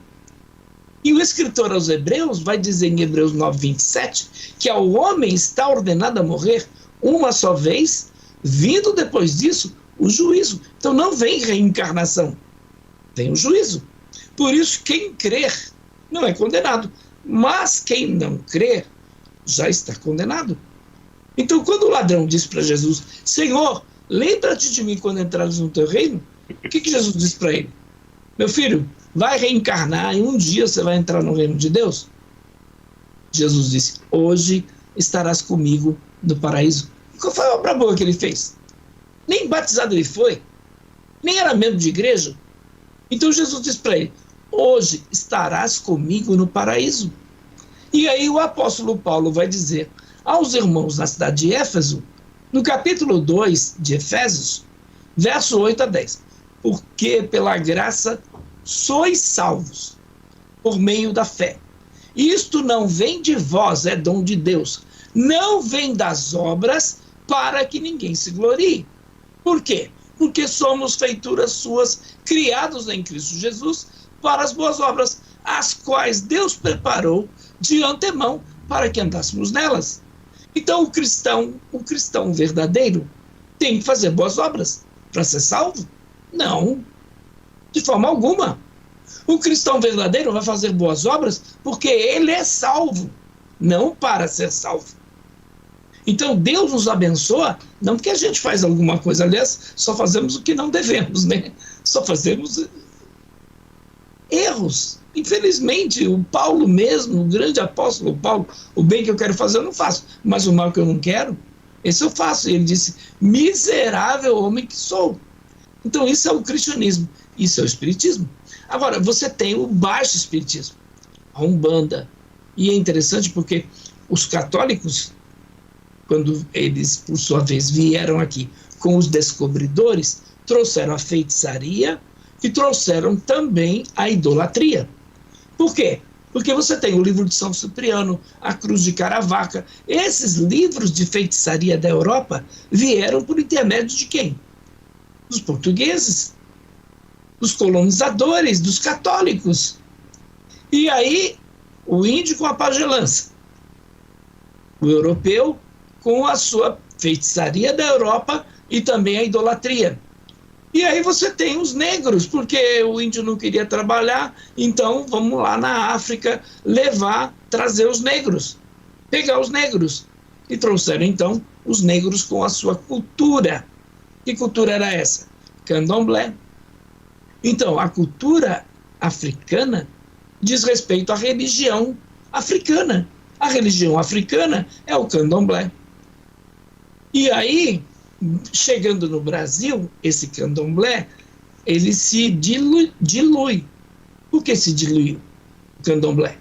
E o escritor aos Hebreus vai dizer em Hebreus 9:27 que ao homem está ordenado a morrer uma só vez, vindo depois disso o juízo. Então não vem reencarnação, vem o juízo. Por isso quem crer não é condenado, mas quem não crer já está condenado. Então quando o ladrão disse para Jesus, Senhor, lembra-te de mim quando entrares no teu reino, o que Jesus disse para ele? Meu filho, vai reencarnar e um dia você vai entrar no reino de Deus? Jesus disse, hoje estarás comigo no paraíso. Qual foi a obra boa que ele fez? Nem batizado ele foi, nem era membro de igreja. Então Jesus disse para ele, hoje estarás comigo no paraíso. E aí o apóstolo Paulo vai dizer aos irmãos na cidade de Éfeso, no capítulo 2 de Efésios, verso 8 a 10, porque pela graça sois salvos, por meio da fé. Isto não vem de vós, é dom de Deus. Não vem das obras, para que ninguém se glorie. Por quê? Porque somos feituras suas, criados em Cristo Jesus, para as boas obras, as quais Deus preparou de antemão para que andássemos nelas. Então o cristão verdadeiro tem que fazer boas obras para ser salvo? Não, de forma alguma. O cristão verdadeiro vai fazer boas obras porque ele é salvo, não para ser salvo. Então Deus nos abençoa, não porque a gente faz alguma coisa, aliás, só fazemos o que não devemos, né? Só fazemos erros. Infelizmente, o Paulo mesmo, o grande apóstolo Paulo, o bem que eu quero fazer eu não faço, mas o mal que eu não quero, esse eu faço. E ele disse, miserável homem que sou. Então isso é o cristianismo, isso é o espiritismo. Agora, você tem o baixo espiritismo, a Umbanda. E é interessante porque os católicos, quando eles, por sua vez, vieram aqui com os descobridores, trouxeram a feitiçaria e trouxeram também a idolatria. Por quê? Porque você tem o livro de São Cipriano, a Cruz de Caravaca. Esses livros de feitiçaria da Europa vieram por intermédio de quem? Dos portugueses, dos colonizadores, dos católicos. E aí, o índio com a pagelança, o europeu com a sua feitiçaria da Europa e também a idolatria. E aí você tem os negros, porque o índio não queria trabalhar, então vamos lá na África trazer os negros, pegar os negros. E trouxeram, então, os negros com a sua cultura. Que cultura era essa? Candomblé. Então, a cultura africana diz respeito à religião africana. A religião africana é o candomblé. E aí, chegando no Brasil, esse candomblé, ele se dilui. Por que se diluiu o candomblé?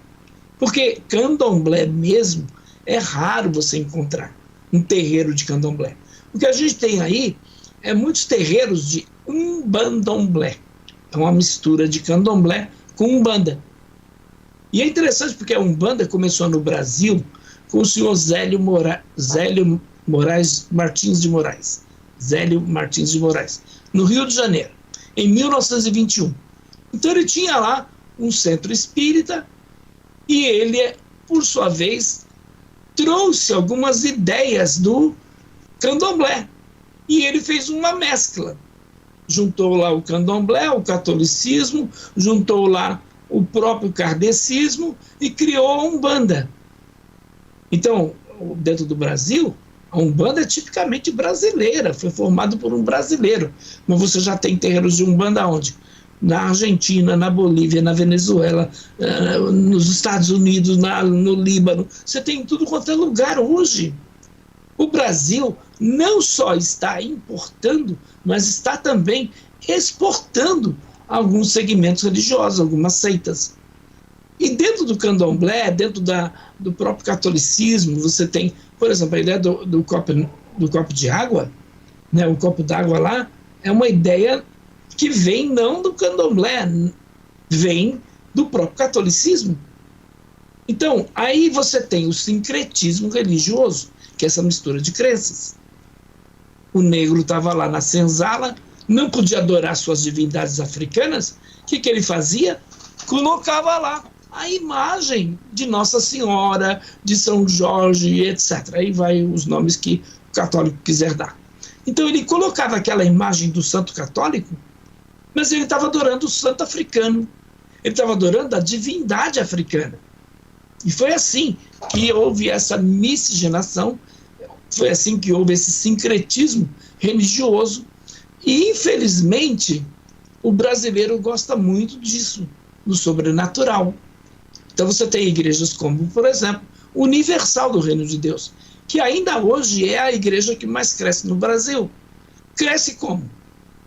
Porque candomblé mesmo é raro você encontrar um terreiro de candomblé. O que a gente tem aí é muitos terreiros de umbandomblé. É uma mistura de candomblé com umbanda. E é interessante porque a umbanda começou no Brasil com o senhor Zélio Martins de Moraes, no Rio de Janeiro, em 1921. Então ele tinha lá um centro espírita e ele, por sua vez, trouxe algumas ideias do candomblé. E ele fez uma mescla. Juntou lá o candomblé, o catolicismo, juntou lá o próprio kardecismo e criou a Umbanda. Então, dentro do Brasil, a Umbanda é tipicamente brasileira, foi formada por um brasileiro. Mas você já tem terreiros de Umbanda onde? Na Argentina, na Bolívia, na Venezuela, nos Estados Unidos, no Líbano. Você tem em tudo quanto é lugar hoje. O Brasil não só está importando, mas está também exportando alguns segmentos religiosos, algumas seitas. E dentro do candomblé, dentro do próprio catolicismo, você tem, por exemplo, a ideia do copo de água, né? O copo d'água lá é uma ideia que vem não do candomblé, vem do próprio catolicismo. Então, aí você tem o sincretismo religioso, que é essa mistura de crenças. O negro estava lá na senzala, não podia adorar suas divindades africanas, o que ele fazia? Colocava lá a imagem de Nossa Senhora, de São Jorge, etc. Aí vai os nomes que o católico quiser dar. Então ele colocava aquela imagem do santo católico, mas ele estava adorando o santo africano, ele estava adorando a divindade africana. E foi assim que houve essa miscigenação, foi assim que houve esse sincretismo religioso. E, infelizmente, o brasileiro gosta muito disso, do sobrenatural. Então você tem igrejas como, por exemplo, Universal do Reino de Deus, que ainda hoje é a igreja que mais cresce no Brasil. Cresce como?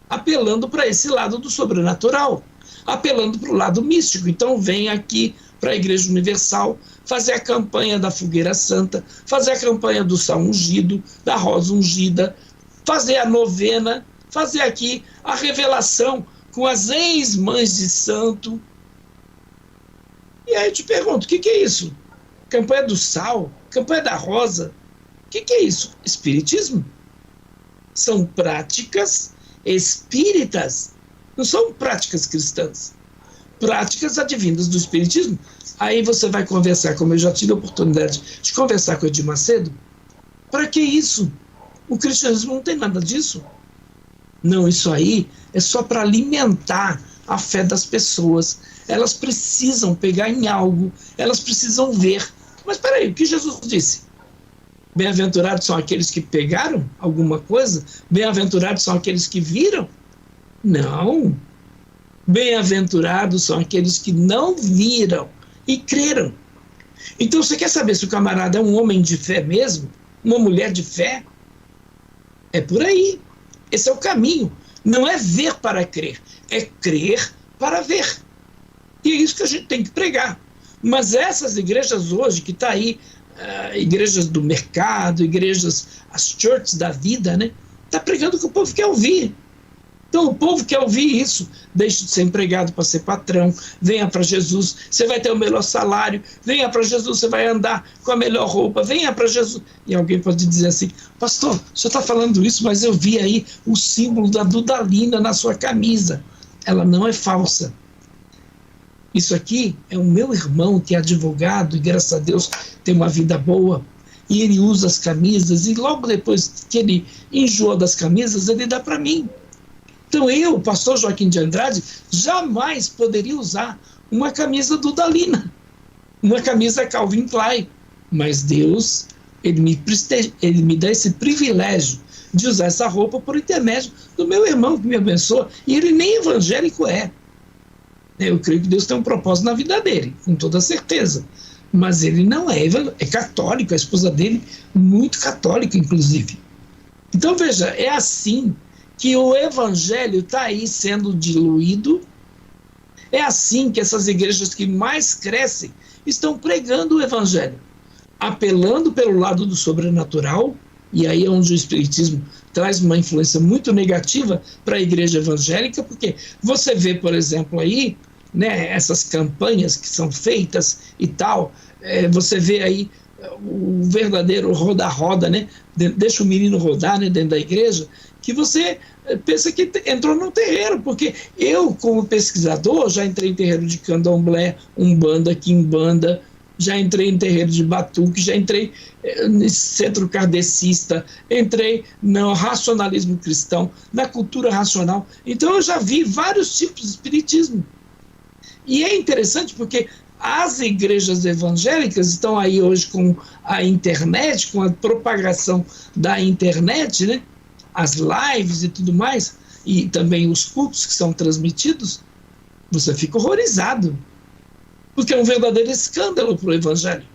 Apelando para esse lado do sobrenatural, apelando para o lado místico. Então vem aqui para a Igreja Universal fazer a campanha da Fogueira Santa, fazer a campanha do Sal Ungido, da Rosa Ungida, fazer a novena, fazer aqui a revelação com as ex-mães de santo. E aí eu te pergunto, o que é isso? Campanha do sal? Campanha da rosa? O que é isso? Espiritismo? São práticas espíritas, não são práticas cristãs. Práticas advindas do espiritismo. Aí você vai conversar, como eu já tive a oportunidade de conversar com o Edir Macedo. Para que isso? O cristianismo não tem nada disso. Não, isso aí é só para alimentar a fé das pessoas. Elas precisam pegar em algo, elas precisam ver. Mas peraí, o que Jesus disse? Bem-aventurados são aqueles que pegaram alguma coisa? Bem-aventurados são aqueles que viram? Não. Bem-aventurados são aqueles que não viram e creram. Então você quer saber se o camarada é um homem de fé mesmo? Uma mulher de fé? É por aí. Esse é o caminho. Não é ver para crer, é crer para ver. E é isso que a gente tem que pregar. Mas essas igrejas hoje, que está aí, igrejas do mercado, igrejas, as churches da vida, né? Está pregando o que o povo quer ouvir. Então o povo quer ouvir isso. Deixe de ser empregado para ser patrão. Venha para Jesus, você vai ter o melhor salário. Venha para Jesus, você vai andar com a melhor roupa. Venha para Jesus. E alguém pode dizer assim: pastor, o senhor está falando isso, mas eu vi aí o símbolo da Dudalina na sua camisa. Ela não é falsa. Isso aqui é o meu irmão que é advogado e, graças a Deus, tem uma vida boa. E ele usa as camisas e logo depois que ele enjoa das camisas, ele dá para mim. Então eu, pastor Joaquim de Andrade, jamais poderia usar uma camisa Dudalina, uma camisa Calvin Klein. Mas Deus ele me dá esse privilégio de usar essa roupa por intermédio do meu irmão que me abençoa, e ele nem evangélico é. Eu creio que Deus tem um propósito na vida dele, com toda certeza. Mas ele não é católico, a esposa dele, muito católica, inclusive. Então, veja, é assim que o evangelho está aí sendo diluído, é assim que essas igrejas que mais crescem estão pregando o evangelho, apelando pelo lado do sobrenatural, e aí é onde o espiritismo traz uma influência muito negativa para a igreja evangélica, porque você vê, por exemplo, aí, né, essas campanhas que são feitas e tal, você vê aí o verdadeiro roda-roda, né, deixa o menino rodar, né, dentro da igreja, que você pensa que entrou no terreiro, porque eu, como pesquisador, já entrei em terreiro de candomblé, umbanda, quimbanda, já entrei em terreiro de batuque, já entrei no centro kardecista, entrei no racionalismo cristão, na cultura racional. Então eu já vi vários tipos de espiritismo. E é interessante porque as igrejas evangélicas estão aí hoje com a internet, com a propagação da internet, né? As lives e tudo mais, e também os cultos que são transmitidos, você fica horrorizado. Porque é um verdadeiro escândalo para o evangelho.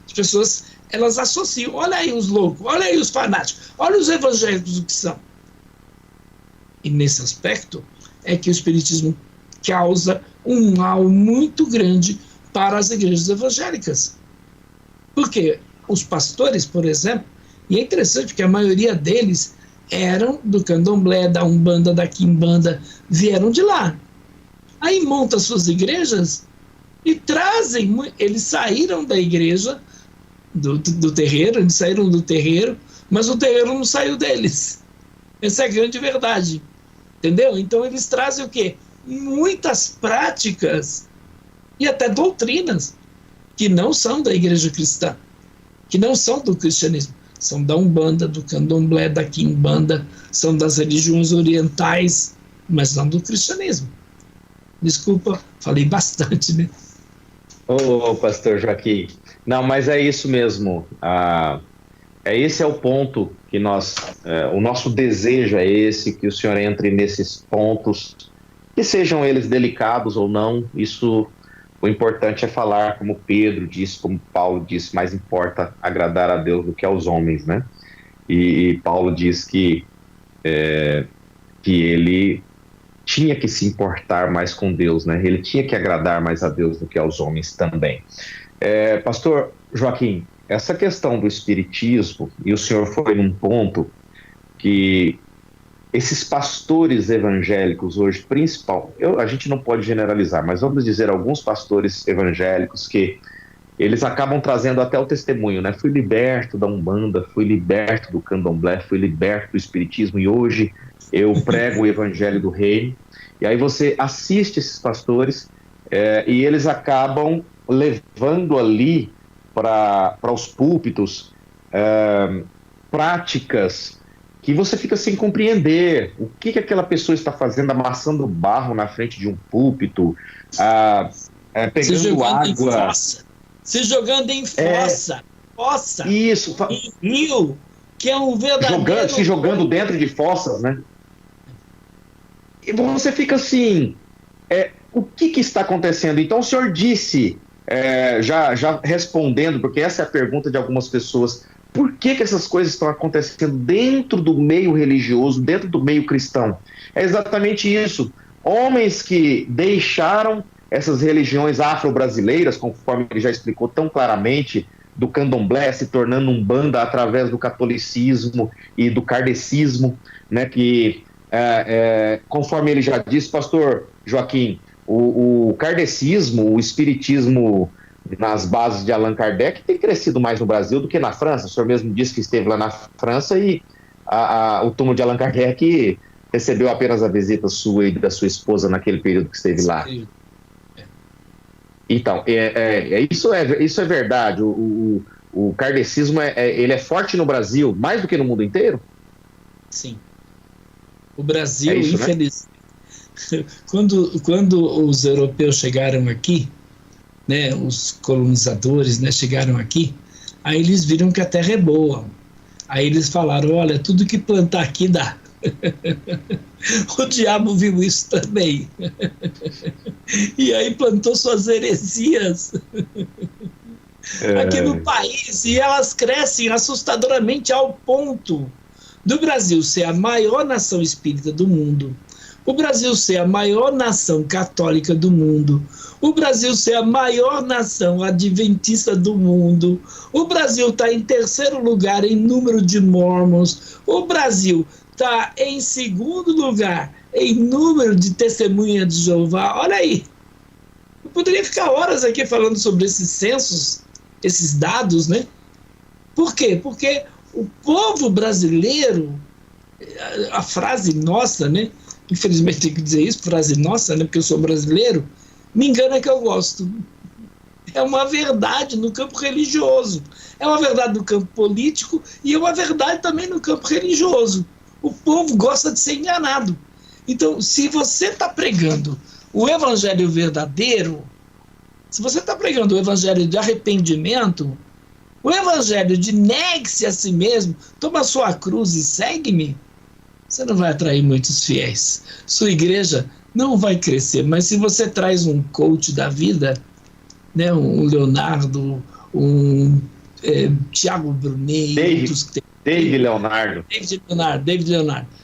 As pessoas, elas associam, olha aí os loucos, olha aí os fanáticos, olha os evangélicos o que são. E nesse aspecto é que o espiritismo causa um mal muito grande para as igrejas evangélicas. Porque os pastores, por exemplo, e é interessante porque a maioria deles eram do candomblé, da umbanda, da quimbanda, vieram de lá. Aí montam suas igrejas e trazem, eles saíram da igreja, do terreiro, eles saíram do terreiro, mas o terreiro não saiu deles. Essa é a grande verdade, entendeu? Então eles trazem o quê? Muitas práticas e até doutrinas que não são da igreja cristã, que não são do cristianismo, são da umbanda, do candomblé, da quimbanda, são das religiões orientais, mas não do cristianismo. Desculpa, falei bastante, né? Pastor Joaquim, não, mas é isso mesmo, esse é o ponto que o nosso desejo é esse, que o senhor entre nesses pontos, que sejam eles delicados ou não, isso, o importante é falar, como Pedro disse, como Paulo disse, mais importa agradar a Deus do que aos homens, né? E Paulo diz que ele tinha que se importar mais com Deus, né? Ele tinha que agradar mais a Deus do que aos homens também. Pastor Joaquim, essa questão do espiritismo, e o senhor foi num ponto que esses pastores evangélicos hoje, a gente não pode generalizar, mas vamos dizer alguns pastores evangélicos que eles acabam trazendo até o testemunho, né? Fui liberto da umbanda, fui liberto do candomblé, fui liberto do espiritismo e hoje eu prego o evangelho do reino. E aí você assiste esses pastores e eles acabam levando ali para os púlpitos práticas que você fica sem compreender o que aquela pessoa está fazendo, amassando barro na frente de um púlpito, pegando água. Se jogando em fossa. Isso. Em rio, que é um verdadeiro... Se jogando dentro de fossas, né? E você fica assim, o que está acontecendo? Então o senhor disse, já respondendo, porque essa é a pergunta de algumas pessoas, por que essas coisas estão acontecendo dentro do meio religioso, dentro do meio cristão? É exatamente isso. Homens que deixaram essas religiões afro-brasileiras, conforme ele já explicou tão claramente, do candomblé se tornando umbanda através do catolicismo e do kardecismo, né, que, conforme ele já disse, pastor Joaquim, o kardecismo, o espiritismo nas bases de Allan Kardec tem crescido mais no Brasil do que na França. O senhor mesmo disse que esteve lá na França e o túmulo de Allan Kardec recebeu apenas a visita sua e da sua esposa naquele período que esteve lá. Então, isso é verdade. O kardecismo ele é forte no Brasil, mais do que no mundo inteiro? Sim. O Brasil, isso, infelizmente, né? Quando os europeus chegaram aqui, né, os colonizadores, né, chegaram aqui, Aí eles viram que a terra é boa. Aí eles falaram, olha, tudo que plantar aqui dá. O diabo viu isso também. E aí plantou suas heresias aqui no país. E elas crescem assustadoramente ao ponto do Brasil ser a maior nação espírita do mundo, o Brasil ser a maior nação católica do mundo, o Brasil ser a maior nação adventista do mundo, o Brasil está em terceiro lugar em número de mormons, o Brasil está em segundo lugar em número de testemunhas de Jeová. Olha aí, eu poderia ficar horas aqui falando sobre esses censos, esses dados, né? Por quê? Porque o povo brasileiro, a frase nossa, né? Infelizmente tenho que dizer isso, frase nossa, né? Porque eu sou brasileiro, me engana que eu gosto. É uma verdade no campo religioso, é uma verdade no campo político e é uma verdade também no campo religioso. O povo gosta de ser enganado. Então, se você está pregando o evangelho verdadeiro, se você está pregando o evangelho de arrependimento, o evangelho de negue-se a si mesmo, toma sua cruz e segue-me, você não vai atrair muitos fiéis. Sua igreja não vai crescer, mas se você traz um coach da vida, né, um Leonardo, um Tiago Brunet, David Leonardo,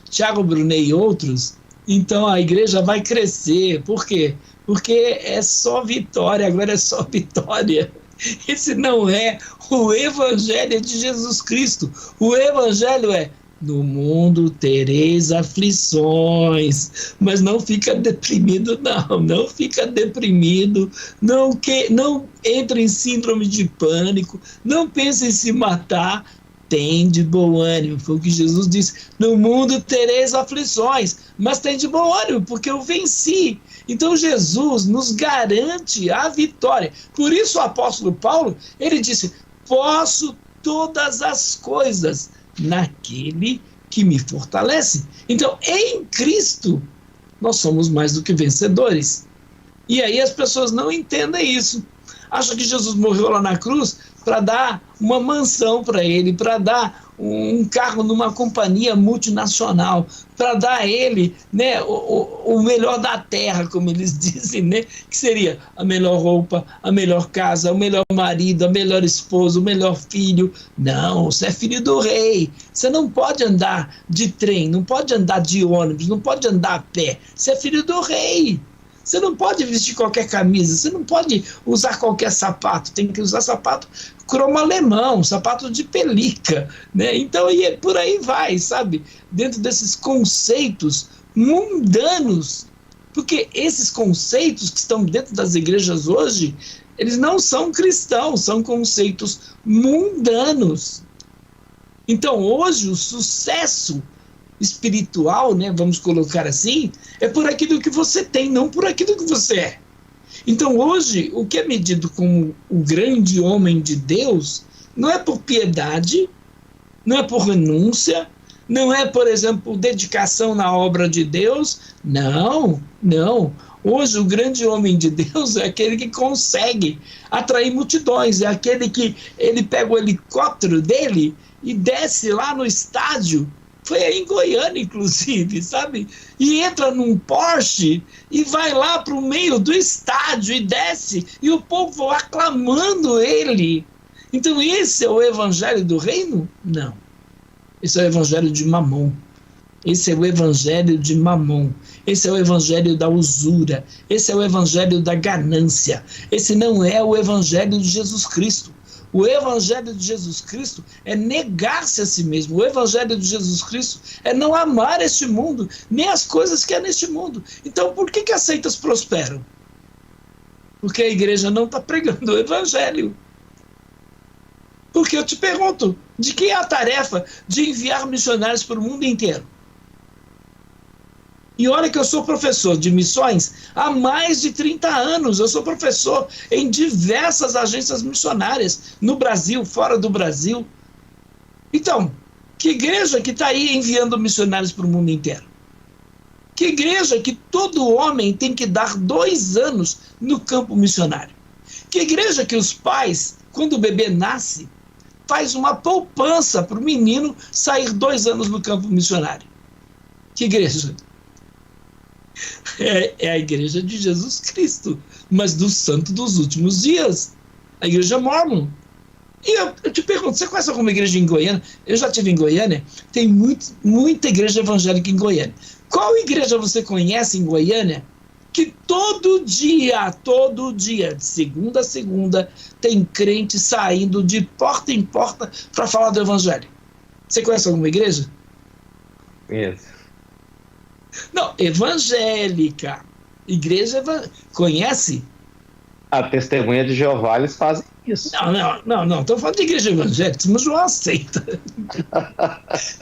Tiago Brunet e outros, então a igreja vai crescer. Por quê? Porque é só vitória, agora é só vitória. Esse não é o evangelho de Jesus Cristo. O evangelho é: no mundo tereis aflições, mas não fica deprimido, não fica deprimido, não entre em síndrome de pânico, não pense em se matar, tem de bom ânimo. Foi o que Jesus disse: no mundo tereis aflições, mas tem de bom ânimo, porque eu venci. Então Jesus nos garante a vitória. Por isso o apóstolo Paulo, ele disse: posso todas as coisas naquele que me fortalece. Então, em Cristo, nós somos mais do que vencedores. E aí as pessoas não entendem isso. Acham que Jesus morreu lá na cruz para dar uma mansão para ele, para dar um carro numa companhia multinacional, para dar a ele, né, o melhor da terra, como eles dizem, né, que seria a melhor roupa, a melhor casa, o melhor marido, a melhor esposa, o melhor filho. Não, você é filho do rei. Você não pode andar de trem, não pode andar de ônibus, não pode andar a pé. Você é filho do rei. Você não pode vestir qualquer camisa, você não pode usar qualquer sapato, tem que usar sapato cromo alemão, sapato de pelica, né? Então, e por aí vai, sabe? Dentro desses conceitos mundanos, porque esses conceitos que estão dentro das igrejas hoje, eles não são cristãos, são conceitos mundanos. Então, hoje, o sucesso espiritual, né, vamos colocar assim, é por aquilo que você tem, não por aquilo que você é. Então hoje, o que é medido como o grande homem de Deus não é por piedade, não é por renúncia, não é, por exemplo, dedicação na obra de Deus, não. Hoje o grande homem de Deus é aquele que consegue atrair multidões, é aquele que ele pega o helicóptero dele e desce lá no estádio. Foi aí em Goiânia, inclusive, sabe? E entra num Porsche e vai lá para o meio do estádio e desce, e o povo aclamando ele. Então esse é o evangelho do reino? Não. Esse é o evangelho de Mamon. Esse é o evangelho de Mamon. Esse é o evangelho da usura. Esse é o evangelho da ganância. Esse não é o evangelho de Jesus Cristo. O evangelho de Jesus Cristo é negar-se a si mesmo. O evangelho de Jesus Cristo é não amar este mundo, nem as coisas que há neste mundo. Então, por que as seitas prosperam? Porque a igreja não está pregando o evangelho. Porque eu te pergunto, de quem é a tarefa de enviar missionários para o mundo inteiro? E olha que eu sou professor de missões há mais de 30 anos. Eu sou professor em diversas agências missionárias, no Brasil, fora do Brasil. Então, que igreja que está aí enviando missionários para o mundo inteiro? Que igreja que todo homem tem que dar 2 anos no campo missionário? Que igreja que os pais, quando o bebê nasce, faz uma poupança para o menino sair 2 anos no campo missionário. Que igreja? É a igreja de Jesus Cristo, mas do santo dos últimos dias, a igreja Mórmon. E eu te pergunto, você conhece alguma igreja em Goiânia? Eu já estive em Goiânia, tem muita igreja evangélica em Goiânia. Qual igreja você conhece em Goiânia que todo dia, de segunda a segunda, tem crente saindo de porta em porta para falar do evangelho? Você conhece alguma igreja? Conheço. Não, evangélica. Igreja conhece? A Testemunha de Jeová, eles fazem isso. Não. Estou falando de igreja evangélica, mas não aceita.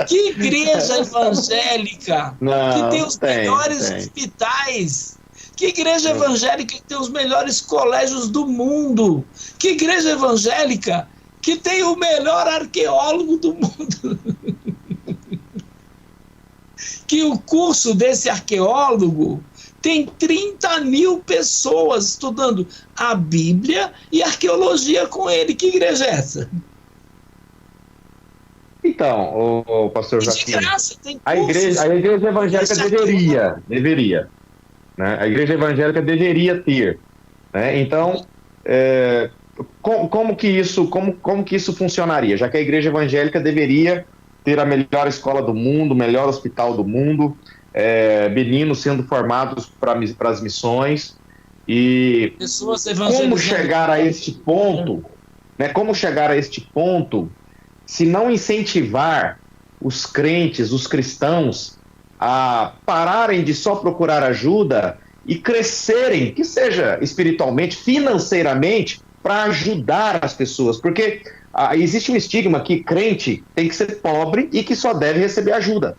Que igreja evangélica que tem os melhores hospitais? Que igreja evangélica que tem os melhores colégios do mundo? Que igreja evangélica que tem o melhor arqueólogo do mundo? Que o curso desse arqueólogo tem 30 mil pessoas estudando a Bíblia e arqueologia com ele. Que igreja é essa? Então, o pastor Joaquim, de graça, tem a igreja evangélica deveria, né? A igreja evangélica deveria ter, né? Então, como que isso funcionaria? Já que a igreja evangélica deveria ter a melhor escola do mundo, o melhor hospital do mundo, meninos sendo formados para as missões, e como chegar a este ponto, né? Como chegar a este ponto se não incentivar os crentes, os cristãos, a pararem de só procurar ajuda e crescerem, que seja espiritualmente, financeiramente, para ajudar as pessoas, porque existe um estigma que crente tem que ser pobre e que só deve receber ajuda.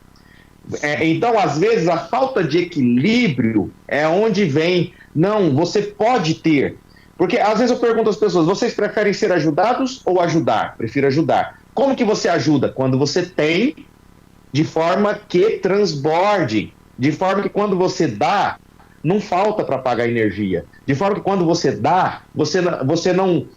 Então, às vezes, a falta de equilíbrio é onde vem, não, você pode ter. Porque, às vezes, eu pergunto às pessoas, vocês preferem ser ajudados ou ajudar? Prefiro ajudar. Como que você ajuda? Quando você tem, de forma que transborde, de forma que quando você dá, não falta para pagar energia. De forma que quando você dá, você não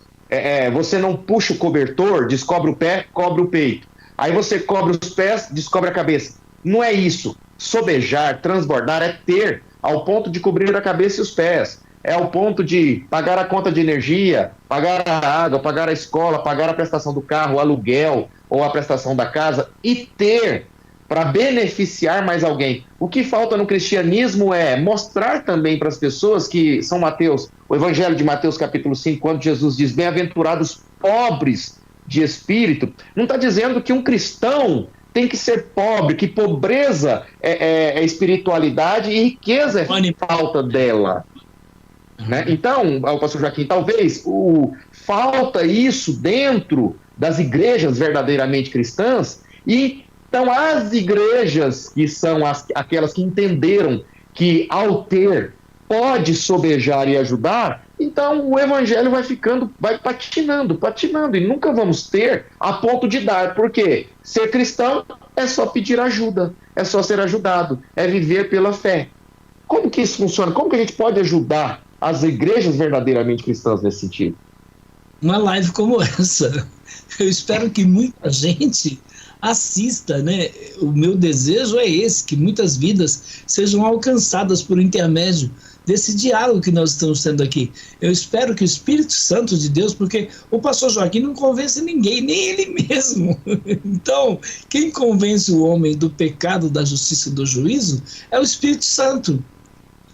puxa o cobertor, descobre o pé, cobre o peito. Aí você cobre os pés, descobre a cabeça. Não é isso. Sobejar, transbordar é ter, ao ponto de cobrir a cabeça e os pés. É ao ponto de pagar a conta de energia, pagar a água, pagar a escola, pagar a prestação do carro, o aluguel ou a prestação da casa e ter para beneficiar mais alguém. O que falta no cristianismo é mostrar também para as pessoas que São Mateus, o Evangelho de Mateus capítulo 5, quando Jesus diz bem-aventurados pobres de espírito, não está dizendo que um cristão tem que ser pobre, que pobreza é espiritualidade e riqueza é falta dela. Né? Então, pastor Joaquim, talvez falta isso dentro das igrejas verdadeiramente cristãs, e então as igrejas que são aquelas que entenderam que ao ter pode sobejar e ajudar, então o evangelho vai patinando, e nunca vamos ter a ponto de dar, porque ser cristão é só pedir ajuda, é só ser ajudado, é viver pela fé. Como que isso funciona? Como que a gente pode ajudar as igrejas verdadeiramente cristãs nesse sentido? Uma live como essa. Eu espero que muita gente assista, né? O meu desejo é esse, que muitas vidas sejam alcançadas por intermédio desse diálogo que nós estamos tendo aqui. Eu espero que o Espírito Santo de Deus, porque o pastor Joaquim não convence ninguém, nem ele mesmo. Então, quem convence o homem do pecado, da justiça e do juízo é o Espírito Santo.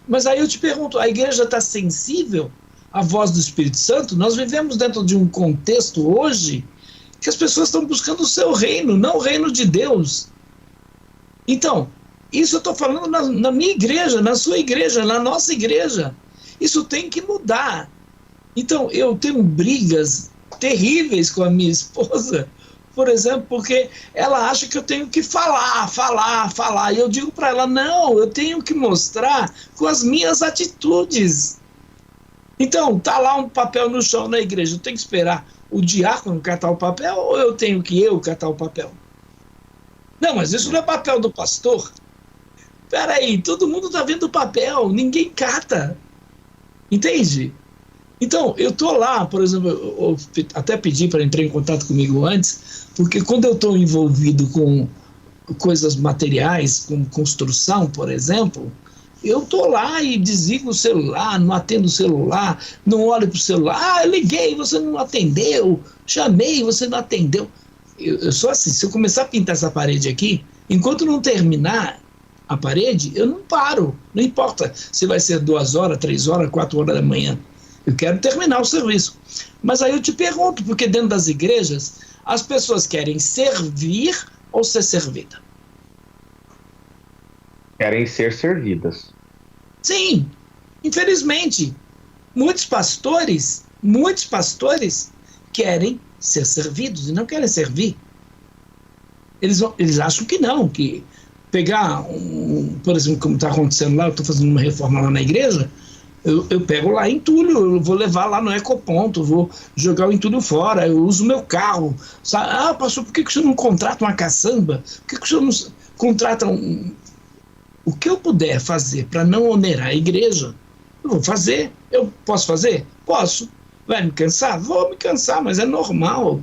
Mas aí eu te pergunto, a igreja está sensível à voz do Espírito Santo? Nós vivemos dentro de um contexto hoje que as pessoas estão buscando o seu reino, não o reino de Deus. Então, isso eu estou falando na minha igreja, na sua igreja, na nossa igreja. Isso tem que mudar. Então, eu tenho brigas terríveis com a minha esposa, por exemplo, porque ela acha que eu tenho que falar. E eu digo para ela, não, eu tenho que mostrar com as minhas atitudes. Então, tá lá um papel no chão na igreja, eu tenho que esperar o diácono catar o papel ou eu tenho que catar o papel? Não, mas isso não é papel do pastor. Peraí, todo mundo está vendo o papel, ninguém cata. Entende? Então, eu estou lá, por exemplo, eu até pedi para entrar em contato comigo antes, porque quando eu estou envolvido com coisas materiais, com construção, por exemplo, eu estou lá e desligo o celular, não atendo o celular, não olho para o celular. Ah, eu liguei, você não atendeu, chamei, você não atendeu. Eu sou assim, se eu começar a pintar essa parede aqui, enquanto não terminar a parede, eu não paro. Não importa se vai ser 2 horas, 3 horas, 4 horas da manhã. Eu quero terminar o serviço. Mas aí eu te pergunto, porque dentro das igrejas, as pessoas querem servir ou ser servida? Querem ser servidas. Sim, infelizmente, muitos pastores querem ser servidos e não querem servir. Eles acham que não, que pegar, por exemplo, como está acontecendo lá, eu estou fazendo uma reforma lá na igreja, eu pego lá entulho, eu vou levar lá no ecoponto, vou jogar o entulho fora, eu uso meu carro. Sabe? Ah, pastor, por que o senhor não contrata uma caçamba? Por que o senhor não contrata O que eu puder fazer para não onerar a igreja, eu vou fazer. Eu posso fazer? Posso. Vai me cansar? Vou me cansar, mas é normal.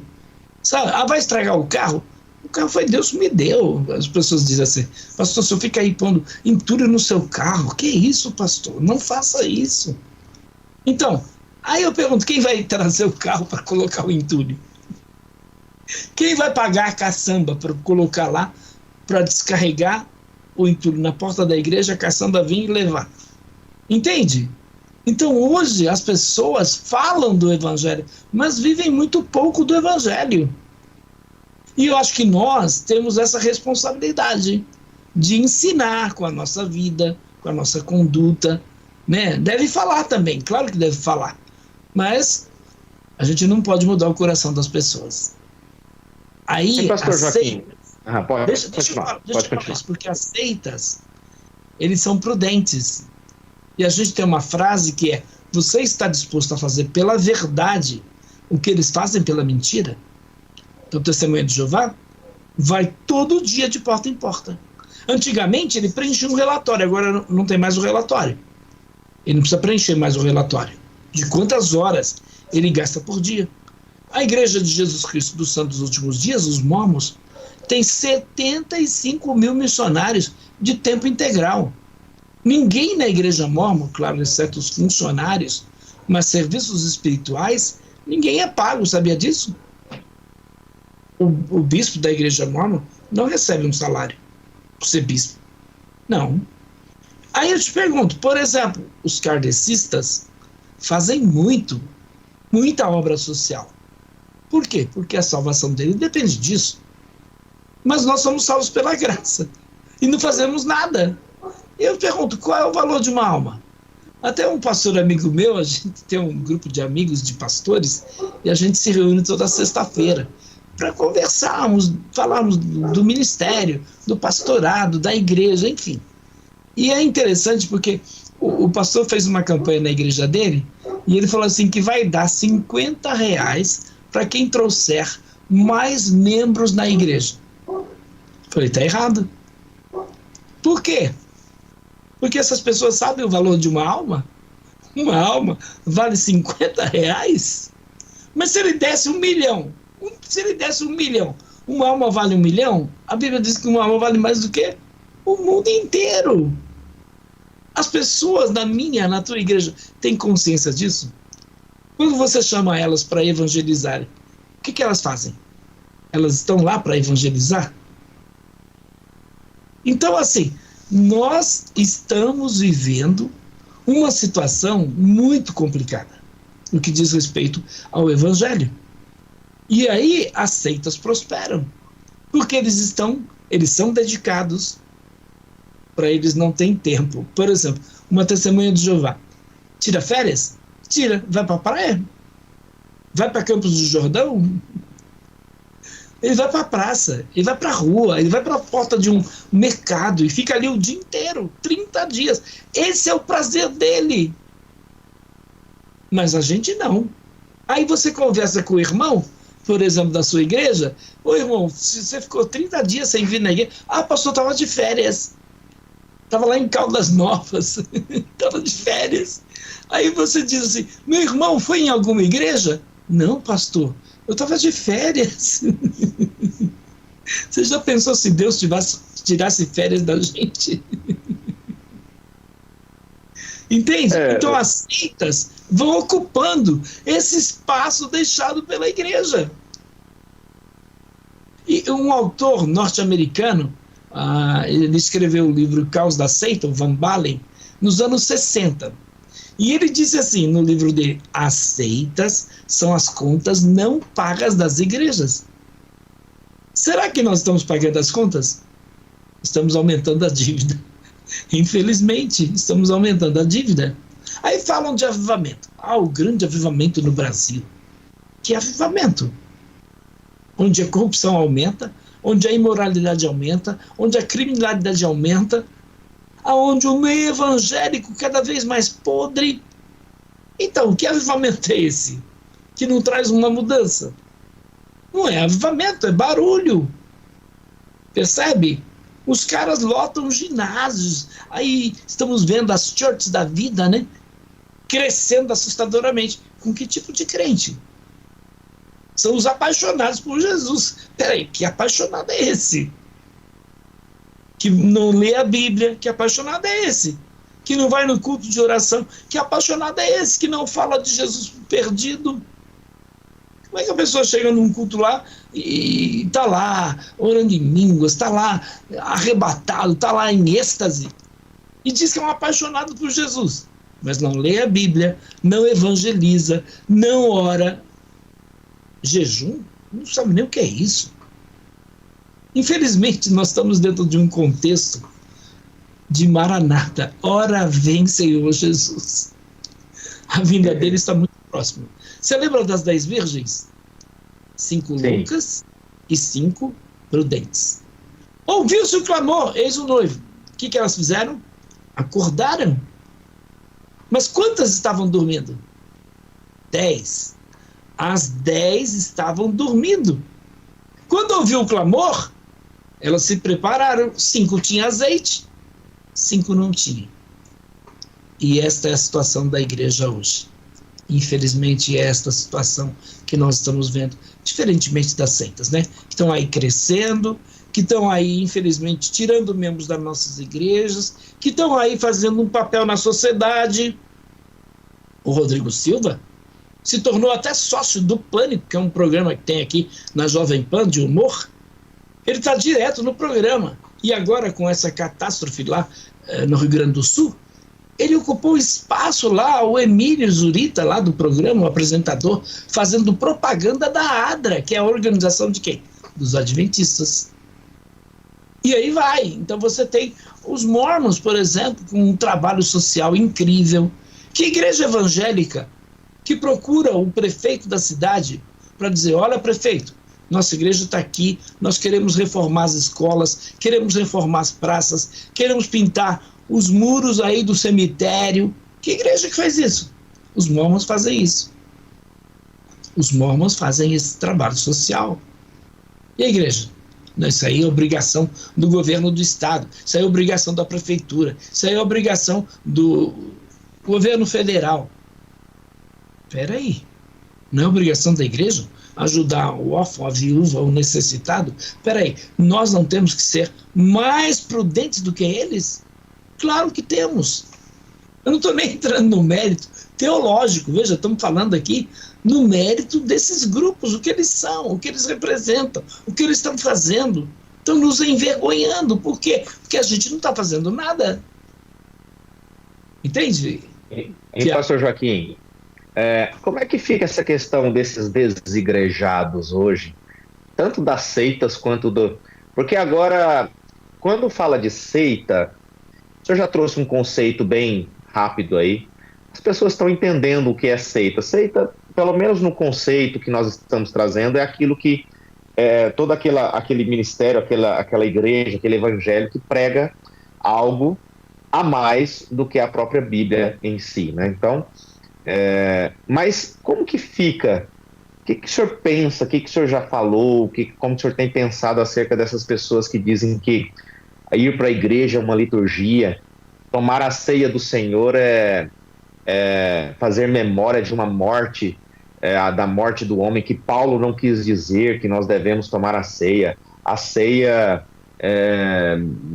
Sabe? Ah, vai estragar o carro? O carro foi Deus que me deu. As pessoas dizem assim, pastor, se eu ficar aí pondo entulho no seu carro, que isso, pastor? Não faça isso. Então, aí eu pergunto, quem vai trazer o carro para colocar o entulho? Quem vai pagar a caçamba para colocar lá, para descarregar o entulho na porta da igreja, a caçamba vir e levar? Entende? Então hoje as pessoas falam do evangelho, mas vivem muito pouco do evangelho. E eu acho que nós temos essa responsabilidade de ensinar com a nossa vida, com a nossa conduta, né? Deve falar também, claro que deve falar, mas a gente não pode mudar o coração das pessoas. Aí, pastor Joaquim, deixa eu falar isso, porque as seitas, eles são prudentes. E a gente tem uma frase que é: você está disposto a fazer pela verdade o que eles fazem pela mentira? Então, o Testemunha de Jeová vai todo dia de porta em porta. Antigamente, ele preenchia um relatório, agora não tem mais o relatório. Ele não precisa preencher mais o relatório de quantas horas ele gasta por dia. A Igreja de Jesus Cristo dos Santos dos Últimos Dias, os mormons, tem 75 mil missionários de tempo integral. Ninguém na igreja mórmon, claro, exceto os funcionários, mas serviços espirituais, ninguém é pago, sabia disso? O bispo da igreja mórmon não recebe um salário por ser bispo. Não. Aí eu te pergunto, por exemplo, os kardecistas fazem muita obra social. Por quê? Porque a salvação dele depende disso. Mas nós somos salvos pela graça e não fazemos nada. Eu pergunto, qual é o valor de uma alma? Até um pastor amigo meu, a gente tem um grupo de amigos, de pastores, e a gente se reúne toda sexta-feira para conversarmos, falarmos do ministério, do pastorado, da igreja, enfim. E é interessante porque o pastor fez uma campanha na igreja dele e ele falou assim que vai dar R$50 para quem trouxer mais membros na igreja. Eu falei, tá errado. Por quê? Porque essas pessoas sabem o valor de uma alma? Uma alma vale R$50? Mas se ele desse 1 milhão, uma alma vale 1 milhão? A Bíblia diz que uma alma vale mais do que o mundo inteiro. As pessoas na tua igreja, têm consciência disso? Quando você chama elas para evangelizarem, o que elas fazem? Elas estão lá para evangelizar? Então, assim, nós estamos vivendo uma situação muito complicada no que diz respeito ao evangelho. E aí as seitas prosperam, porque eles são dedicados, para eles não tem tempo. Por exemplo, uma testemunha de Jeová tira férias? Tira, vai para a praia? Vai para Campos do Jordão? Ele vai para a praça, ele vai para a rua, ele vai para a porta de um mercado e fica ali o dia inteiro, 30 dias. Esse é o prazer dele. Mas a gente não. Aí você conversa com o irmão, por exemplo, da sua igreja: ô irmão, você ficou 30 dias sem vir na igreja. Ah, pastor, estava de férias. Estava lá em Caldas Novas, estava de férias. Aí você diz assim, meu irmão foi em alguma igreja? Não, pastor, eu estava de férias. Você já pensou se Deus tirasse férias da gente? Entende? Então as seitas vão ocupando esse espaço deixado pela igreja. E um autor norte-americano, ele escreveu o livro Caos da Seita, o Van Balen, nos anos 60. E ele disse assim no livro dele, as seitas são as contas não pagas das igrejas. Será que nós estamos pagando as contas? Estamos aumentando a dívida. Infelizmente, estamos aumentando a dívida. Aí falam de avivamento. O grande avivamento no Brasil. Que avivamento? Onde a corrupção aumenta, onde a imoralidade aumenta, onde a criminalidade aumenta, aonde o meio evangélico cada vez mais podre. Então, que avivamento é esse? Que não traz uma mudança? Não é avivamento, é barulho. Percebe? Os caras lotam ginásios. Aí estamos vendo as churches da vida, né? Crescendo assustadoramente. Com que tipo de crente? São os apaixonados por Jesus. Peraí, que apaixonado é esse? Que não lê a Bíblia, que apaixonado é esse? Que não vai no culto de oração, que apaixonado é esse? Que não fala de Jesus perdido? Como é que a pessoa chega num culto lá e está lá orando em línguas, está lá arrebatado, está lá em êxtase e diz que é um apaixonado por Jesus, mas não lê a Bíblia, não evangeliza, não ora, jejum? Não sabe nem o que é isso. Infelizmente, nós estamos dentro de um contexto de Maranata. Ora vem, Senhor Jesus. A vinda dele está muito próxima. Você lembra das 10 virgens? 5 loucas e 5 prudentes. Ouviu-se o clamor, eis o noivo. O que elas fizeram? Acordaram. Mas quantas estavam dormindo? 10. As 10 estavam dormindo. Quando ouviu o clamor, elas se prepararam. 5 tinham azeite, 5 não tinham. E esta é a situação da igreja hoje. Infelizmente, é esta situação que nós estamos vendo, diferentemente das seitas, né? Que estão aí crescendo, que estão aí, infelizmente, tirando membros das nossas igrejas, que estão aí fazendo um papel na sociedade. O Rodrigo Silva se tornou até sócio do Pânico, que é um programa que tem aqui na Jovem Pan de humor. Ele está direto no programa. E agora, com essa catástrofe lá no Rio Grande do Sul, ele ocupou espaço lá, o Emílio Zurita, lá do programa, o apresentador, fazendo propaganda da ADRA, que é a organização de quem? Dos adventistas. E aí vai. Então você tem os mormons, por exemplo, com um trabalho social incrível. Que igreja evangélica que procura o prefeito da cidade para dizer, olha, prefeito, nossa igreja está aqui, nós queremos reformar as escolas, queremos reformar as praças, queremos pintar os muros aí do cemitério. Que igreja que faz isso? Os mormons fazem isso. Os mormons fazem esse trabalho social. E a igreja? Não, isso aí é obrigação do governo do estado, isso aí é obrigação da prefeitura, isso aí é obrigação do governo federal. Espera aí, não é obrigação da igreja ajudar o órfão, a viúva, o necessitado? Espera aí, nós não temos que ser mais prudentes do que eles? Claro que temos. Eu não estou nem entrando no mérito teológico, veja, estamos falando aqui no mérito desses grupos, o que eles são, o que eles representam, o que eles estão fazendo. Estão nos envergonhando. Por quê? Porque a gente não está fazendo nada. Entende? E pastor Joaquim, como é que fica essa questão desses desigrejados hoje? Tanto das seitas quanto do... Porque agora, quando fala de seita, o senhor já trouxe um conceito bem rápido aí. As pessoas estão entendendo o que é seita. Seita, pelo menos no conceito que nós estamos trazendo, é aquilo que todo aquele ministério, aquela igreja, aquele evangelho que prega algo a mais do que a própria Bíblia em si, né? Então, mas como que fica? O que o senhor pensa? O que o senhor já falou? Como o senhor tem pensado acerca dessas pessoas que dizem que ir para a igreja é uma liturgia, tomar a ceia do Senhor é fazer memória de uma morte, da morte do homem, que Paulo não quis dizer que nós devemos tomar a ceia. A ceia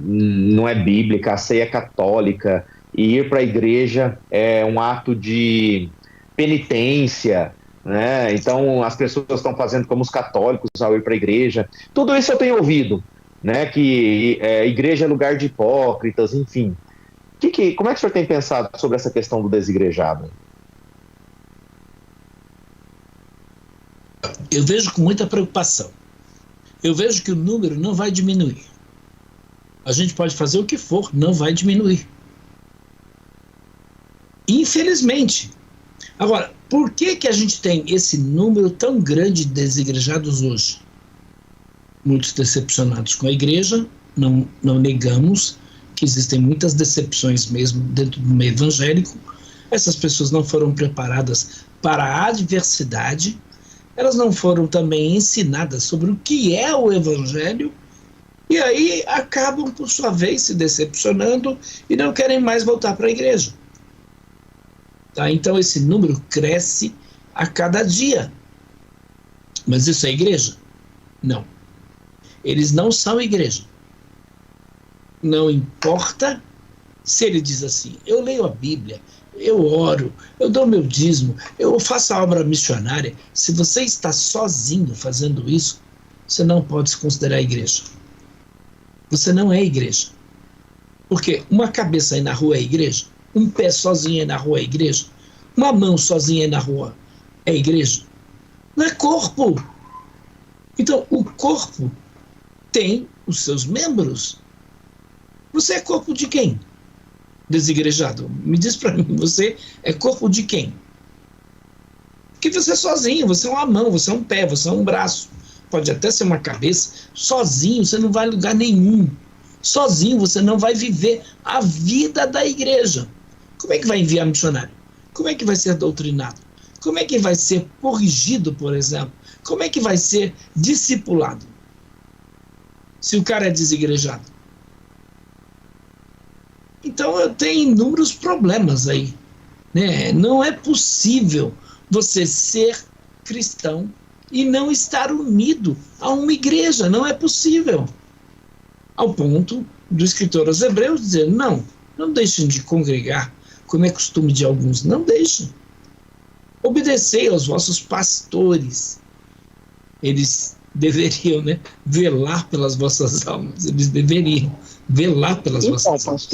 não é bíblica, a ceia é católica, e ir para a igreja é um ato de penitência, né? Então as pessoas estão fazendo como os católicos ao ir para a igreja. Tudo isso eu tenho ouvido, né? Que igreja é lugar de hipócritas, enfim. Como é que o senhor tem pensado sobre essa questão do desigrejado? Eu vejo com muita preocupação. Eu vejo que o número não vai diminuir. A gente pode fazer o que for, não vai diminuir. Infelizmente. Agora, por que a gente tem esse número tão grande de desigrejados hoje? Muitos decepcionados com a igreja, não negamos que existem muitas decepções mesmo dentro do meio evangélico. Essas pessoas não foram preparadas para a adversidade, elas não foram também ensinadas sobre o que é o evangelho, e aí acabam, por sua vez, se decepcionando e não querem mais voltar para a igreja. Tá? Então esse número cresce a cada dia. Mas isso é igreja? Não. Eles não são igreja. Não importa se ele diz assim: eu leio a Bíblia, eu oro, eu dou meu dízimo, eu faço a obra missionária. Se você está sozinho fazendo isso, você não pode se considerar igreja. Você não é igreja. Porque uma cabeça aí na rua é igreja, um pé sozinho aí na rua é igreja, uma mão sozinha aí na rua é igreja. Não é corpo. Então, o corpo tem os seus membros. Você é corpo de quem? Desigrejado. Me diz para mim, você é corpo de quem? Porque você é sozinho, você é uma mão, você é um pé, você é um braço. Pode até ser uma cabeça. Sozinho você não vai a lugar nenhum. Sozinho você não vai viver a vida da igreja. Como é que vai enviar missionário? Como é que vai ser doutrinado? Como é que vai ser corrigido, por exemplo? Como é que vai ser discipulado? Se o cara é desigrejado. Então tem inúmeros problemas aí, né? Não é possível você ser cristão e não estar unido a uma igreja. Não é possível. Ao ponto do escritor aos Hebreus dizer: não deixem de congregar, como é costume de alguns. Não deixem. Obedecei aos vossos pastores. Eles deveriam, né, velar pelas vossas almas. Eles deveriam velar pelas vossas almas.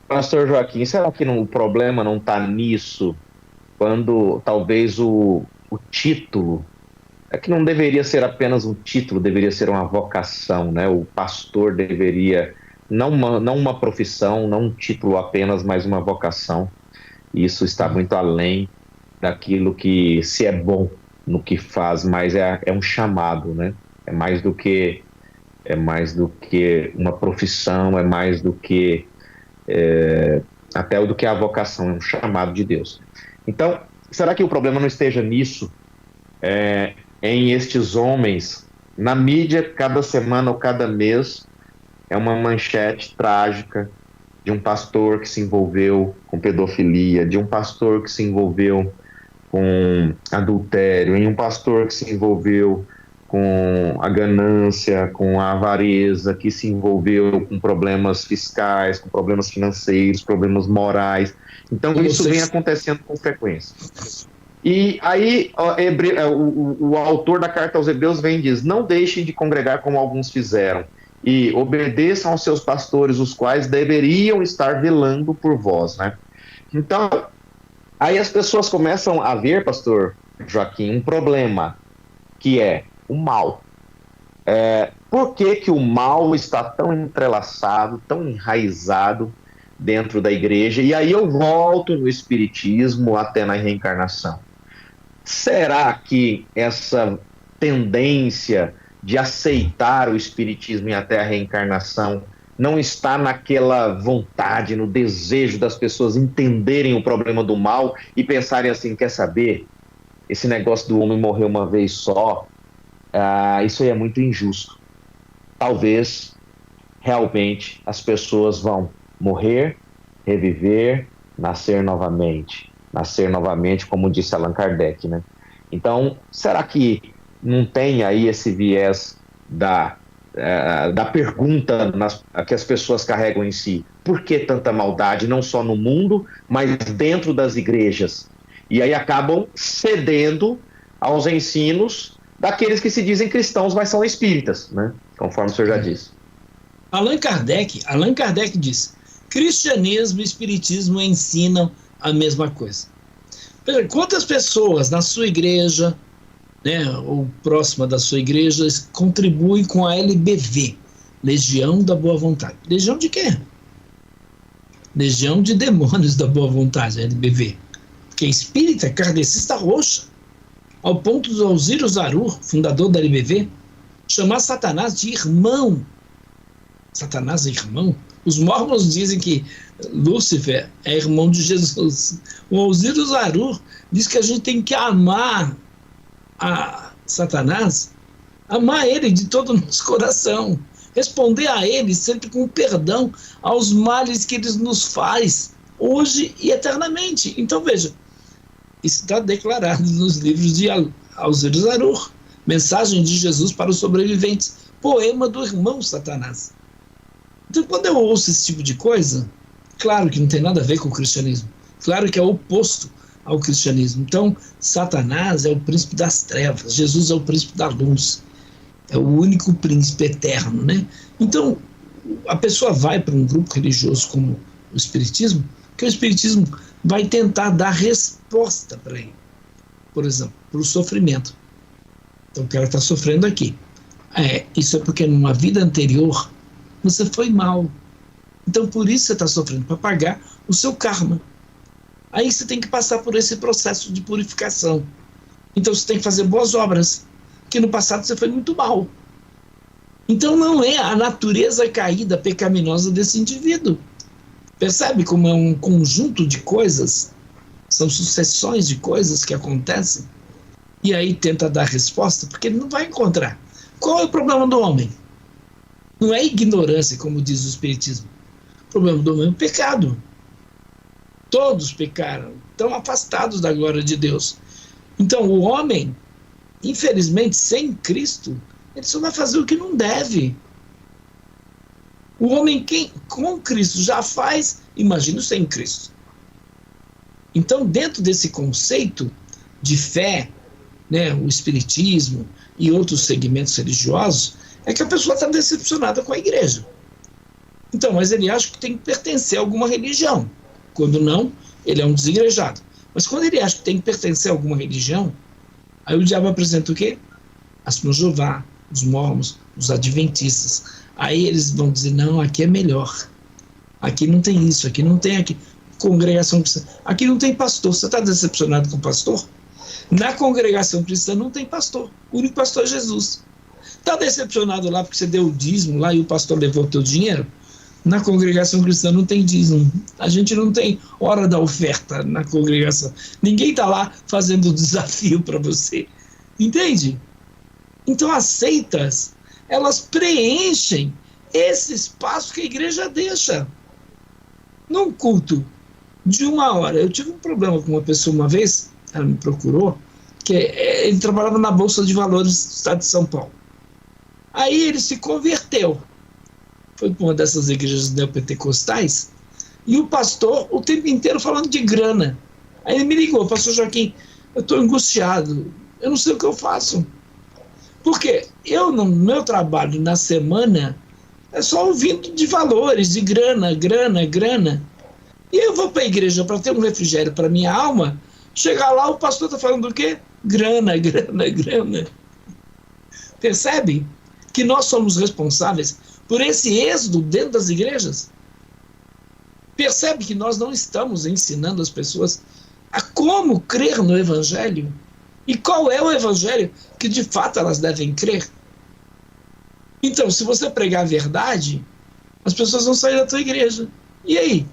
Pastor Joaquim, será que o problema não está nisso? Quando talvez o título, é que não deveria ser apenas um título, deveria ser uma vocação, né? O pastor deveria, não uma profissão, não um título apenas, mas uma vocação. Isso está muito além daquilo que se é bom no que faz, mas é um chamado, né? É mais do que uma profissão, é mais do que até do que a vocação, é um chamado de Deus. Então, será que o problema não esteja nisso, em estes homens? Na mídia, cada semana ou cada mês, é uma manchete trágica de um pastor que se envolveu com pedofilia, de um pastor que se envolveu com adultério, em um pastor que se envolveu com a ganância, com a avareza, que se envolveu com problemas fiscais, com problemas financeiros, problemas morais. Então, isso vem acontecendo com frequência. E aí, o autor da carta aos Hebreus vem e diz: não deixem de congregar como alguns fizeram, e obedeçam aos seus pastores, os quais deveriam estar velando por vós, né? Então, aí as pessoas começam a ver, pastor Joaquim, um problema, que é o mal. Por que o mal está tão entrelaçado, tão enraizado dentro da igreja? E aí eu volto no espiritismo até na reencarnação. Será que essa tendência de aceitar o espiritismo e até a reencarnação não está naquela vontade, no desejo das pessoas entenderem o problema do mal e pensarem assim: quer saber? Esse negócio do homem morrer uma vez só, isso aí é muito injusto. Talvez, realmente, as pessoas vão morrer, reviver, nascer novamente, como disse Allan Kardec, né? Então, será que não tem aí esse viés da pergunta que as pessoas carregam em si? Por que tanta maldade, não só no mundo, mas dentro das igrejas? E aí acabam cedendo aos ensinos daqueles que se dizem cristãos, mas são espíritas, né? Conforme o senhor já disse. Allan Kardec diz: cristianismo e espiritismo ensinam a mesma coisa. Quantas pessoas na sua igreja, né, ou próxima da sua igreja, contribuem com a LBV, Legião da Boa Vontade? Legião de quê? Legião de Demônios da Boa Vontade, LBV. Que é espírita, kardecista roxa, ao ponto do Alziro Zarur, fundador da LBV, chamar Satanás de irmão. Satanás é irmão? Os mormons dizem que Lúcifer é irmão de Jesus. O Alziro Zarur diz que a gente tem que amar a Satanás, amar ele de todo o nosso coração, responder a ele sempre com perdão aos males que ele nos faz, hoje e eternamente. Então veja, isso está declarado nos livros de Alziro Zarur, Mensagem de Jesus para os Sobreviventes, poema do irmão Satanás. Então, quando eu ouço esse tipo de coisa, claro que não tem nada a ver com o cristianismo, claro que é oposto ao cristianismo. Então, Satanás é o príncipe das trevas, Jesus é o príncipe da luz, é o único príncipe eterno, né? Então, a pessoa vai para um grupo religioso como o espiritismo, que o espiritismo vai tentar dar resposta para ele, por exemplo, para o sofrimento. Então, o cara está sofrendo aqui. Isso é porque numa vida anterior você foi mal. Então, por isso você está sofrendo, para pagar o seu karma. Aí você tem que passar por esse processo de purificação. Então, você tem que fazer boas obras, que no passado você foi muito mal. Então, não é a natureza caída, pecaminosa desse indivíduo. Percebe como é um conjunto de coisas? São sucessões de coisas que acontecem. E aí tenta dar resposta, porque ele não vai encontrar. Qual é o problema do homem? Não é ignorância, como diz o Espiritismo. O problema do homem é o pecado. Todos pecaram, estão afastados da glória de Deus. Então, o homem, infelizmente, sem Cristo, ele só vai fazer o que não deve. O homem com Cristo já faz, imagina sem Cristo. Então, dentro desse conceito de fé, né, o Espiritismo e outros segmentos religiosos, é que a pessoa está decepcionada com a igreja. Então, mas ele acha que tem que pertencer a alguma religião. Quando não, ele é um desigrejado. Mas quando ele acha que tem que pertencer a alguma religião, aí o diabo apresenta o quê? As de Jeová, os mormons, os adventistas. Aí eles vão dizer, não, aqui é melhor. Aqui não tem isso, aqui não tem aqui. Congregação cristã. Aqui não tem pastor. Você está decepcionado com o pastor? Na congregação cristã não tem pastor. O único pastor é Jesus. Está decepcionado lá porque você deu o dízimo lá e o pastor levou o teu dinheiro? Na congregação cristã não tem dízimo. A gente não tem hora da oferta na congregação. Ninguém está lá fazendo desafio para você. Entende? Então as seitas, elas preenchem esse espaço que a igreja deixa. Num culto de 1 hora. Eu tive um problema com uma pessoa uma vez, ela me procurou, que ele trabalhava na Bolsa de Valores do Estado de São Paulo. Aí ele se converteu. Foi para uma dessas igrejas neopentecostais, e o pastor o tempo inteiro falando de grana. Aí ele me ligou, pastor Joaquim, eu estou angustiado, eu não sei o que eu faço. Porque eu, no meu trabalho na semana, é só ouvindo de valores, de grana, grana, grana. E eu vou para a igreja para ter um refrigério para minha alma, chegar lá o pastor está falando do quê? Grana, grana, grana. Percebe que nós somos responsáveis por esse êxodo dentro das igrejas? Percebe que nós não estamos ensinando as pessoas a como crer no Evangelho? E qual é o Evangelho que de fato elas devem crer? Então, se você pregar a verdade, as pessoas vão sair da tua igreja. E aí?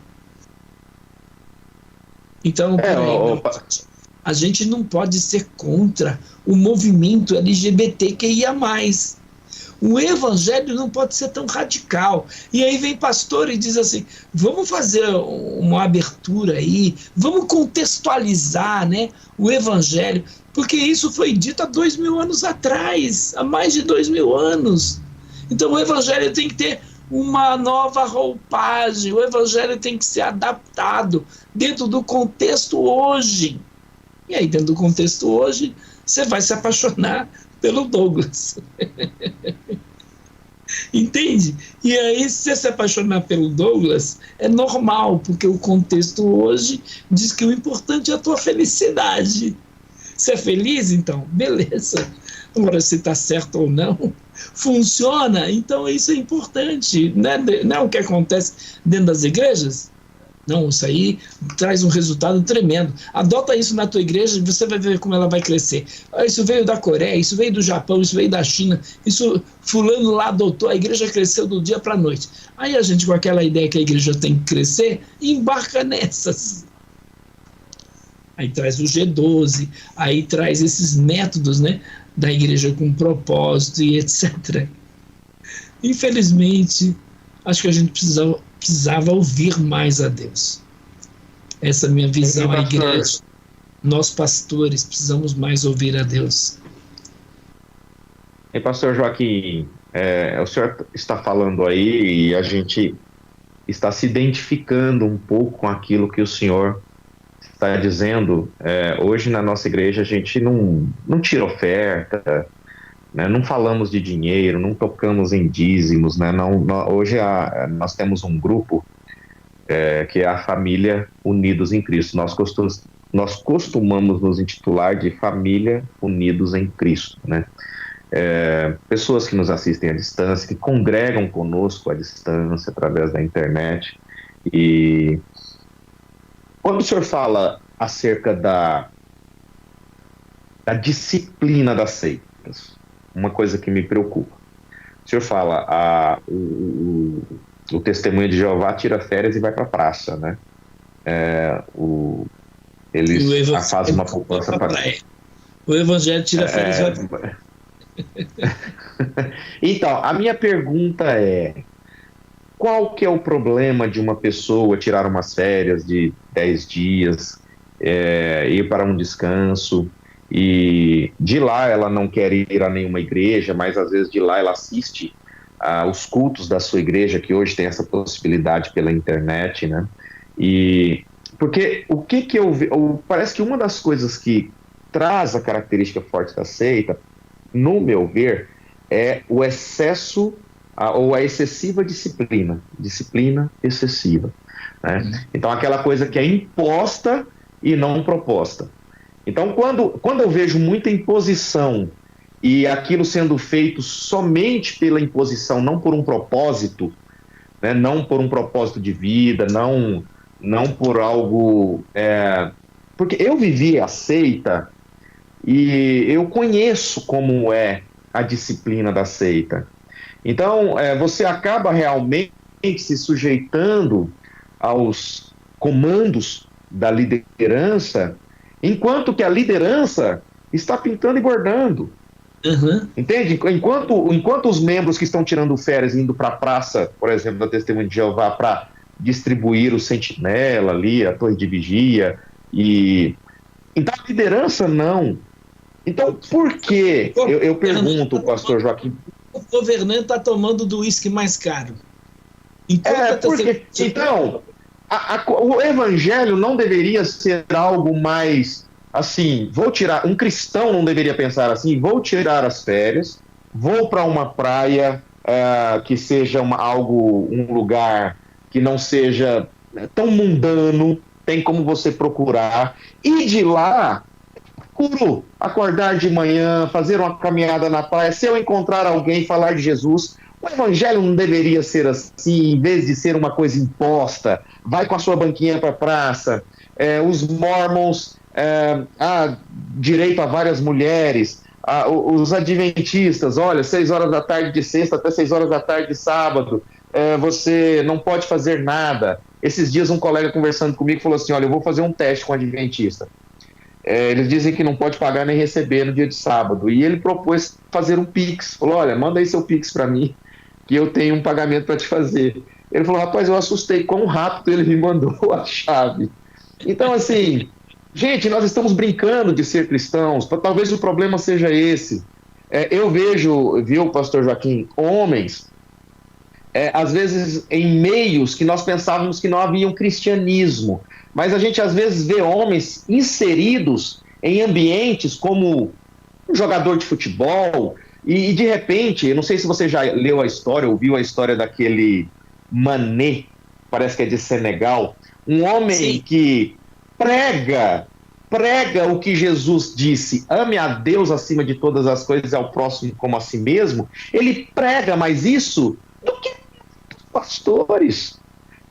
Então, a gente não pode ser contra o movimento LGBTQIA+. O evangelho não pode ser tão radical. E aí vem pastor e diz assim, vamos fazer uma abertura aí, vamos contextualizar, né, o evangelho, porque isso foi dito há 2000 anos atrás, há mais de 2000 anos. Então o evangelho tem que ter uma nova roupagem, o evangelho tem que ser adaptado dentro do contexto hoje. E aí, dentro do contexto hoje, você vai se apaixonar pelo Douglas. Entende? E aí, se você se apaixonar pelo Douglas, é normal, porque o contexto hoje diz que o importante é a tua felicidade. Você é feliz? Então, beleza. Agora, se está certo ou não, funciona, então isso é importante. Não é o que acontece dentro das igrejas? Não, isso aí traz um resultado tremendo. Adota isso na tua igreja e você vai ver como ela vai crescer. Isso veio da Coreia, isso veio do Japão, isso veio da China, isso fulano lá adotou, a igreja cresceu do dia para a noite. Aí a gente, com aquela ideia que a igreja tem que crescer, embarca nessas. Aí traz o G12, aí traz esses métodos, né, da igreja com propósito e etc. Infelizmente, acho que a gente precisava ouvir mais a Deus. Essa é a minha visão, a igreja. Nós, pastores, precisamos mais ouvir a Deus. E pastor Joaquim, o senhor está falando aí e a gente está se identificando um pouco com aquilo que o senhor está dizendo. Hoje na nossa igreja a gente não tira oferta, né? Não falamos de dinheiro, não tocamos em dízimos, né? Hoje nós temos um grupo que é a Família Unidos em Cristo. Nós costumamos nos intitular de Família Unidos em Cristo, né? Pessoas que nos assistem à distância, que congregam conosco à distância através da internet. E quando o senhor fala acerca da disciplina das seitas, uma coisa que me preocupa. O senhor fala, o testemunho de Jeová tira férias e vai para a praça, né? Eles fazem uma poupança para... O evangelho tira férias e vai para... Então, a minha pergunta é: qual que é o problema de uma pessoa tirar umas férias de 10 dias, ir para um descanso, e de lá ela não quer ir a nenhuma igreja, mas às vezes de lá ela assiste os cultos da sua igreja, que hoje tem essa possibilidade pela internet, né? E porque parece que uma das coisas que traz a característica forte da seita, no meu ver, é o excesso ou a excessiva disciplina excessiva, né? Então aquela coisa que é imposta e não proposta. Então quando eu vejo muita imposição e aquilo sendo feito somente pela imposição, não por um propósito, né? Não por um propósito de vida, não por algo... Porque eu vivi a seita e eu conheço como é a disciplina da seita. Então, você acaba realmente se sujeitando aos comandos da liderança, enquanto que a liderança está pintando e bordando. Uhum. Entende? Enquanto os membros que estão tirando férias, indo para a praça, por exemplo, da Testemunha de Jeová, para distribuir o sentinela ali, a torre de vigia, então a liderança não. Então, por que, eu pergunto, pastor Joaquim... O governante está tomando do uísque mais caro. Porque, então, o evangelho não deveria ser algo mais assim, um cristão não deveria pensar assim, vou tirar as férias, vou para uma praia que seja um lugar que não seja tão mundano, tem como você procurar, e de lá... acordar de manhã, fazer uma caminhada na praia, se eu encontrar alguém, falar de Jesus. O evangelho não deveria ser assim, em vez de ser uma coisa imposta. Vai com a sua banquinha para a praça. Os mormons, direito a várias mulheres. Os adventistas, olha, 6 horas da tarde de sexta até 6 horas da tarde de sábado, você não pode fazer nada. Esses dias um colega conversando comigo falou assim, olha, eu vou fazer um teste com o adventista. eles dizem que não pode pagar nem receber no dia de sábado. E ele propôs fazer um Pix. Falou, olha, manda aí seu Pix para mim, que eu tenho um pagamento para te fazer. Ele falou, rapaz, eu assustei quão rápido ele me mandou a chave. Então, assim, gente, nós estamos brincando de ser cristãos, talvez o problema seja esse. Eu vejo, viu, pastor Joaquim, homens, às vezes em meios que nós pensávamos que não havia um cristianismo, mas a gente às vezes vê homens inseridos em ambientes como um jogador de futebol, e de repente, eu não sei se você já leu a história, ouviu a história daquele Mané, parece que é de Senegal, um homem Sim. que prega o que Jesus disse, ame a Deus acima de todas as coisas e ao próximo como a si mesmo. Ele prega mais isso do que pastores.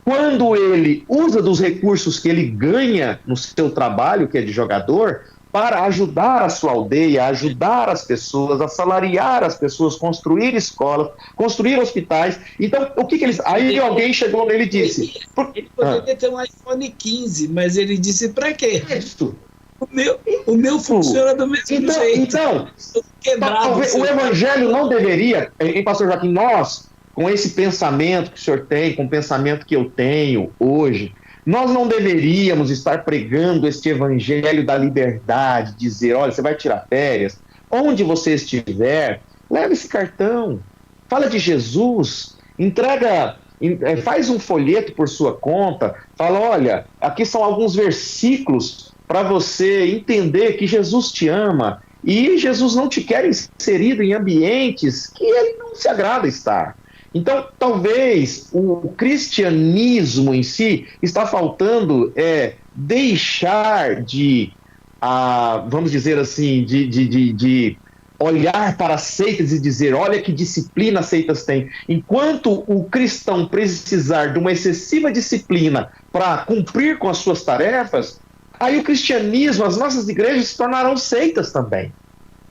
Quando ele usa dos recursos que ele ganha no seu trabalho, que é de jogador, para ajudar a sua aldeia, ajudar as pessoas, assalariar as pessoas, construir escolas, construir hospitais. Então, o que eles... Aí alguém chegou nele e disse... Ele poderia ter um iPhone 15, mas ele disse, para quê? Isso. O meu funciona do mesmo jeito. Então, talvez o evangelho não deveria... Pastor Joaquim, nós, com esse pensamento que o senhor tem, com o pensamento que eu tenho hoje... Nós não deveríamos estar pregando este evangelho da liberdade, dizer, olha, você vai tirar férias, onde você estiver, leva esse cartão, fala de Jesus, entrega, faz um folheto por sua conta, fala, olha, aqui são alguns versículos para você entender que Jesus te ama e Jesus não te quer inserido em ambientes que ele não se agrada estar. Então, talvez o cristianismo em si está faltando deixar de, vamos dizer assim, de olhar para as seitas e dizer, olha que disciplina as seitas têm. Enquanto o cristão precisar de uma excessiva disciplina para cumprir com as suas tarefas, aí o cristianismo, as nossas igrejas se tornarão seitas também.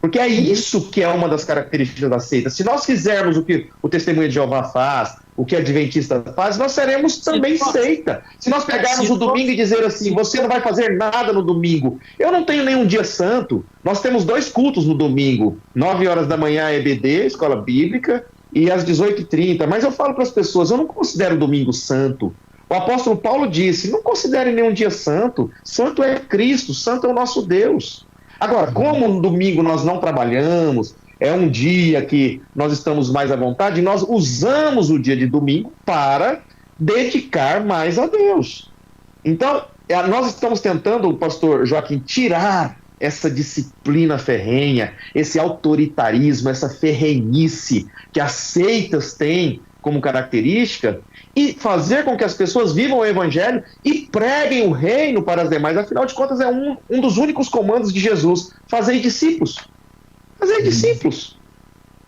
Porque é isso que é uma das características da seita. Se nós fizermos o que o Testemunho de Jeová faz, o que a Adventista faz, nós seremos também seita. Se nós pegarmos o domingo e dizer assim, você não vai fazer nada no domingo. Eu não tenho nenhum dia santo. Nós temos 2 cultos no domingo. 9 horas da manhã, EBD, Escola Bíblica, e às 18h30. Mas eu falo para as pessoas, eu não considero o domingo santo. O apóstolo Paulo disse, não considere nenhum dia santo. Santo é Cristo, santo é o nosso Deus. Agora, como no domingo nós não trabalhamos, é um dia que nós estamos mais à vontade, nós usamos o dia de domingo para dedicar mais a Deus. Então, nós estamos tentando, pastor Joaquim, tirar essa disciplina ferrenha, esse autoritarismo, essa ferrenhice que as seitas têm como característica e fazer com que as pessoas vivam o evangelho e preguem o reino para as demais. Afinal de contas, é um dos únicos comandos de Jesus. Fazei discípulos. Fazei discípulos.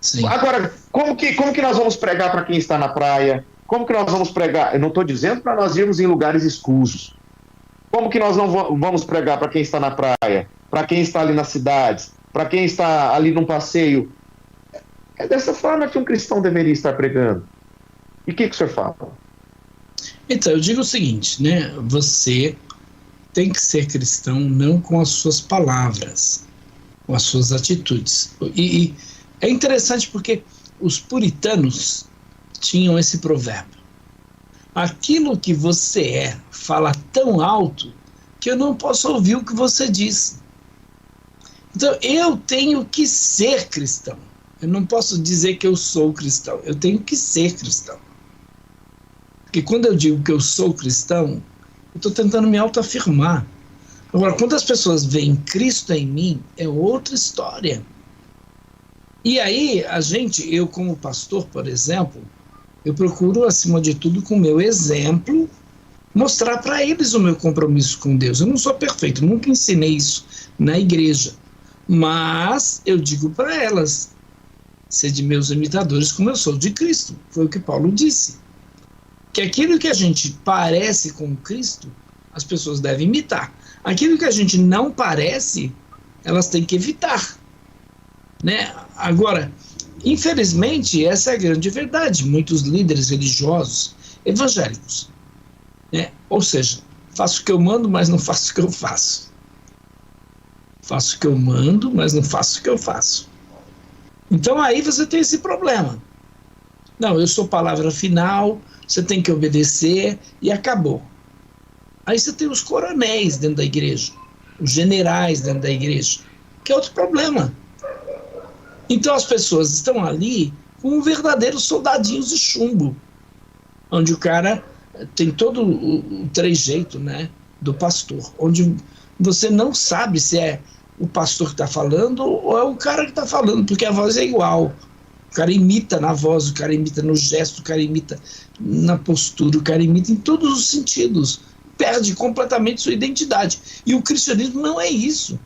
Sim. Agora, como que nós vamos pregar para quem está na praia? Como que nós vamos pregar? Eu não estou dizendo para nós irmos em lugares escusos. Como que nós não vamos pregar para quem está na praia? Para quem está ali nas cidades? Para quem está ali num passeio? É dessa forma que um cristão deveria estar pregando. E o que o senhor fala? Então, eu digo o seguinte, né? Você tem que ser cristão não com as suas palavras, com as suas atitudes. E é interessante porque os puritanos tinham esse provérbio. Aquilo que você fala tão alto que eu não posso ouvir o que você diz. Então, eu tenho que ser cristão. Eu não posso dizer que eu sou cristão. Eu tenho que ser cristão. Porque quando eu digo que eu sou cristão, eu estou tentando me autoafirmar. Agora, quando as pessoas veem Cristo em mim, é outra história. E aí, eu como pastor, por exemplo, eu procuro, acima de tudo, com o meu exemplo, mostrar para eles o meu compromisso com Deus. Eu não sou perfeito, nunca ensinei isso na igreja. Mas eu digo para elas, sede meus imitadores como eu sou de Cristo. Foi o que Paulo disse. Que aquilo que a gente parece com Cristo, as pessoas devem imitar. Aquilo que a gente não parece, elas têm que evitar. Né? Agora, infelizmente, essa é a grande verdade. Muitos líderes religiosos, evangélicos, né? Ou seja, faço o que eu mando, mas não faço o que eu faço. Faço o que eu mando, mas não faço o que eu faço. Então aí você tem esse problema. Não, eu sou palavra final, você tem que obedecer e acabou. Aí você tem os coronéis dentro da igreja, os generais dentro da igreja, que é outro problema. Então as pessoas estão ali como verdadeiros soldadinhos de chumbo, onde o cara tem todo o trejeito, né, do pastor, onde você não sabe se é o pastor que está falando ou é o cara que está falando, porque a voz é igual. O cara imita na voz, o cara imita no gesto, o cara imita na postura, o cara imita em todos os sentidos. Perde completamente sua identidade. E o cristianismo não é isso.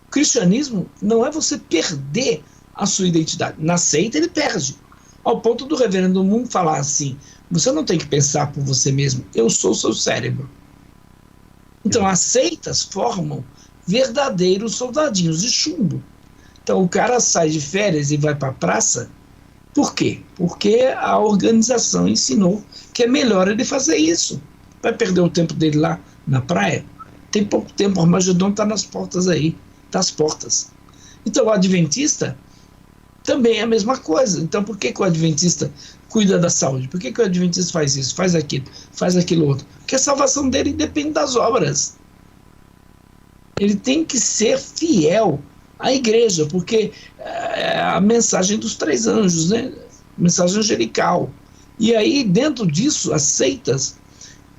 O cristianismo não é você perder a sua identidade. Na seita ele perde. Ao ponto do reverendo Moon falar assim, você não tem que pensar por você mesmo, eu sou o seu cérebro. Então as seitas formam verdadeiros soldadinhos de chumbo. Então o cara sai de férias e vai para a praça, por quê? Porque a organização ensinou que é melhor ele fazer isso. Vai perder o tempo dele lá na praia? Tem pouco tempo, o Armagedon está nas portas aí, das portas. Então o adventista também é a mesma coisa. Então por que o adventista cuida da saúde? Por que o adventista faz isso, faz aquilo outro? Porque a salvação dele depende das obras. Ele tem que ser fiel à igreja, porque é a mensagem dos 3 anjos, né? Mensagem angelical. E aí, dentro disso, as seitas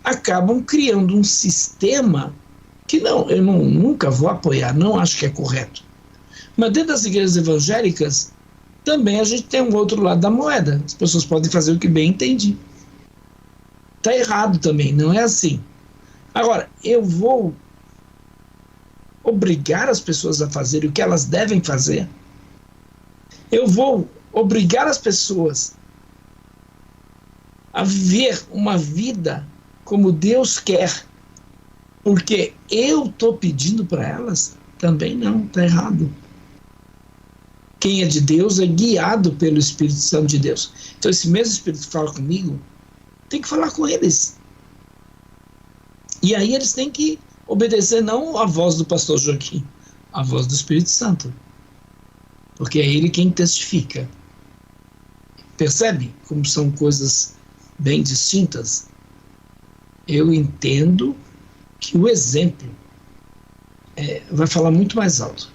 acabam criando um sistema que eu nunca vou apoiar, não acho que é correto. Mas dentro das igrejas evangélicas, também a gente tem um outro lado da moeda. As pessoas podem fazer o que bem entendem. Está errado também, não é assim. Agora, eu vou obrigar as pessoas a fazerem o que elas devem fazer? Eu vou obrigar as pessoas a viver uma vida como Deus quer, porque eu estou pedindo para elas? Também não, está errado. Quem é de Deus é guiado pelo Espírito Santo de Deus. Então esse mesmo Espírito que fala comigo, tem que falar com eles. E aí eles têm que obedecer não a voz do pastor Joaquim, a voz do Espírito Santo. Porque é ele quem testifica. Percebe como são coisas bem distintas? Eu entendo que o exemplo vai falar muito mais alto.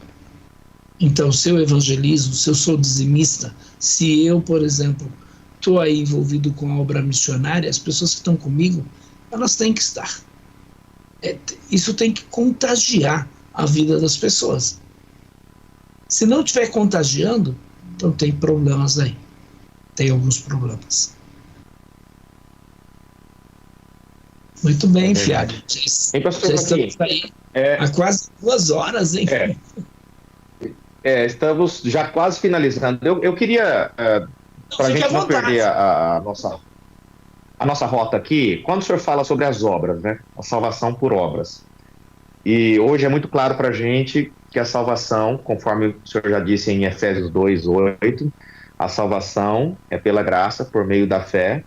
Então, se eu evangelizo, se eu sou dizimista, se eu, por exemplo, estou aí envolvido com a obra missionária, as pessoas que estão comigo, elas têm que estar. Isso tem que contagiar a vida das pessoas. Se não estiver contagiando, então tem problemas aí. Tem alguns problemas. Muito bem, Fialho. Já estamos aí há quase 2 horas, hein? Estamos já quase finalizando. Eu queria, para a gente não perder a nossa rota aqui, quando o senhor fala sobre as obras, né? A salvação por obras. E hoje é muito claro para a gente que a salvação, conforme o senhor já disse em Efésios 2:8, a salvação é pela graça, por meio da fé,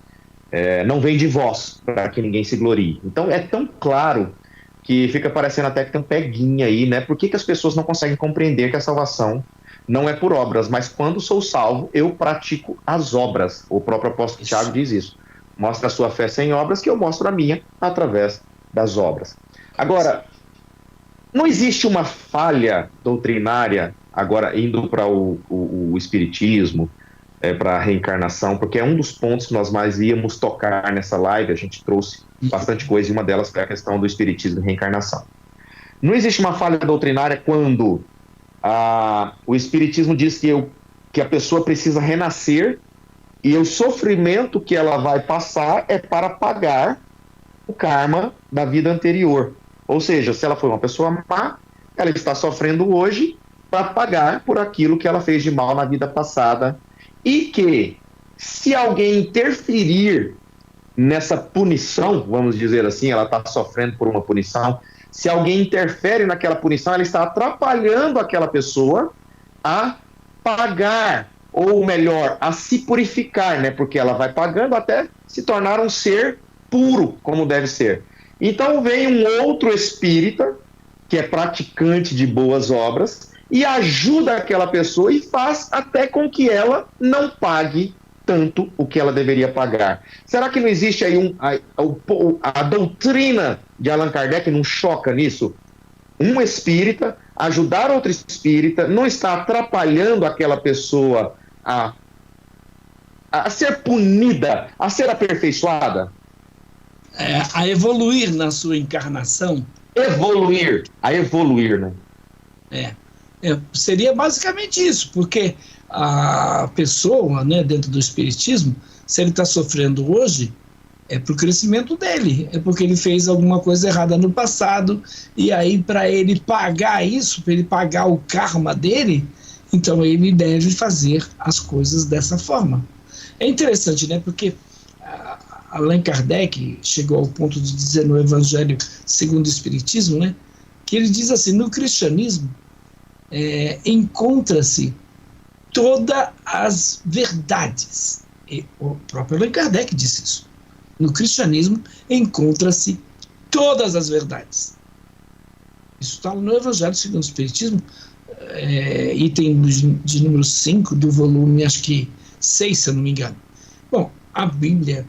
não vem de vós, para que ninguém se glorie. Então é tão claro que fica parecendo até que tem um peguinha aí, né? Por que as pessoas não conseguem compreender que a salvação não é por obras, mas quando sou salvo, eu pratico as obras. O próprio apóstolo Tiago diz isso. Mostra a sua fé sem obras, que eu mostro a minha através das obras. Agora, não existe uma falha doutrinária, agora indo para o espiritismo, para a reencarnação, porque é um dos pontos que nós mais íamos tocar nessa live. A gente trouxe bastante coisa, e uma delas foi a questão do espiritismo e reencarnação. Não existe uma falha doutrinária quando o espiritismo diz que a pessoa precisa renascer e o sofrimento que ela vai passar é para pagar o karma da vida anterior. Ou seja, se ela foi uma pessoa má, ela está sofrendo hoje para pagar por aquilo que ela fez de mal na vida passada. E que, se alguém interferir nessa punição, vamos dizer assim, ela está sofrendo por uma punição, se alguém interfere naquela punição, ela está atrapalhando aquela pessoa a pagar, ou melhor, a se purificar, né? Porque ela vai pagando até se tornar um ser puro, como deve ser. Então vem um outro espírita que é praticante de boas obras, e ajuda aquela pessoa e faz até com que ela não pague tanto o que ela deveria pagar. Será que não existe aí a doutrina de Allan Kardec não choca nisso? Um espírita ajudar outro espírita não está atrapalhando aquela pessoa a ser punida, a ser aperfeiçoada? A evoluir na sua encarnação. A evoluir, né? Seria basicamente isso, porque a pessoa, né, dentro do espiritismo, se ele está sofrendo hoje, é para o crescimento dele, é porque ele fez alguma coisa errada no passado, e aí para ele pagar isso, para ele pagar o karma dele, então ele deve fazer as coisas dessa forma. É interessante, né, porque Allan Kardec chegou ao ponto de dizer no Evangelho segundo o Espiritismo, né, que ele diz assim, no cristianismo encontra-se todas as verdades. E o próprio Allan Kardec disse isso. No cristianismo encontra-se todas as verdades. Isso está no Evangelho segundo o Espiritismo, item de número 5 do volume, acho que 6, se eu não me engano. Bom, a Bíblia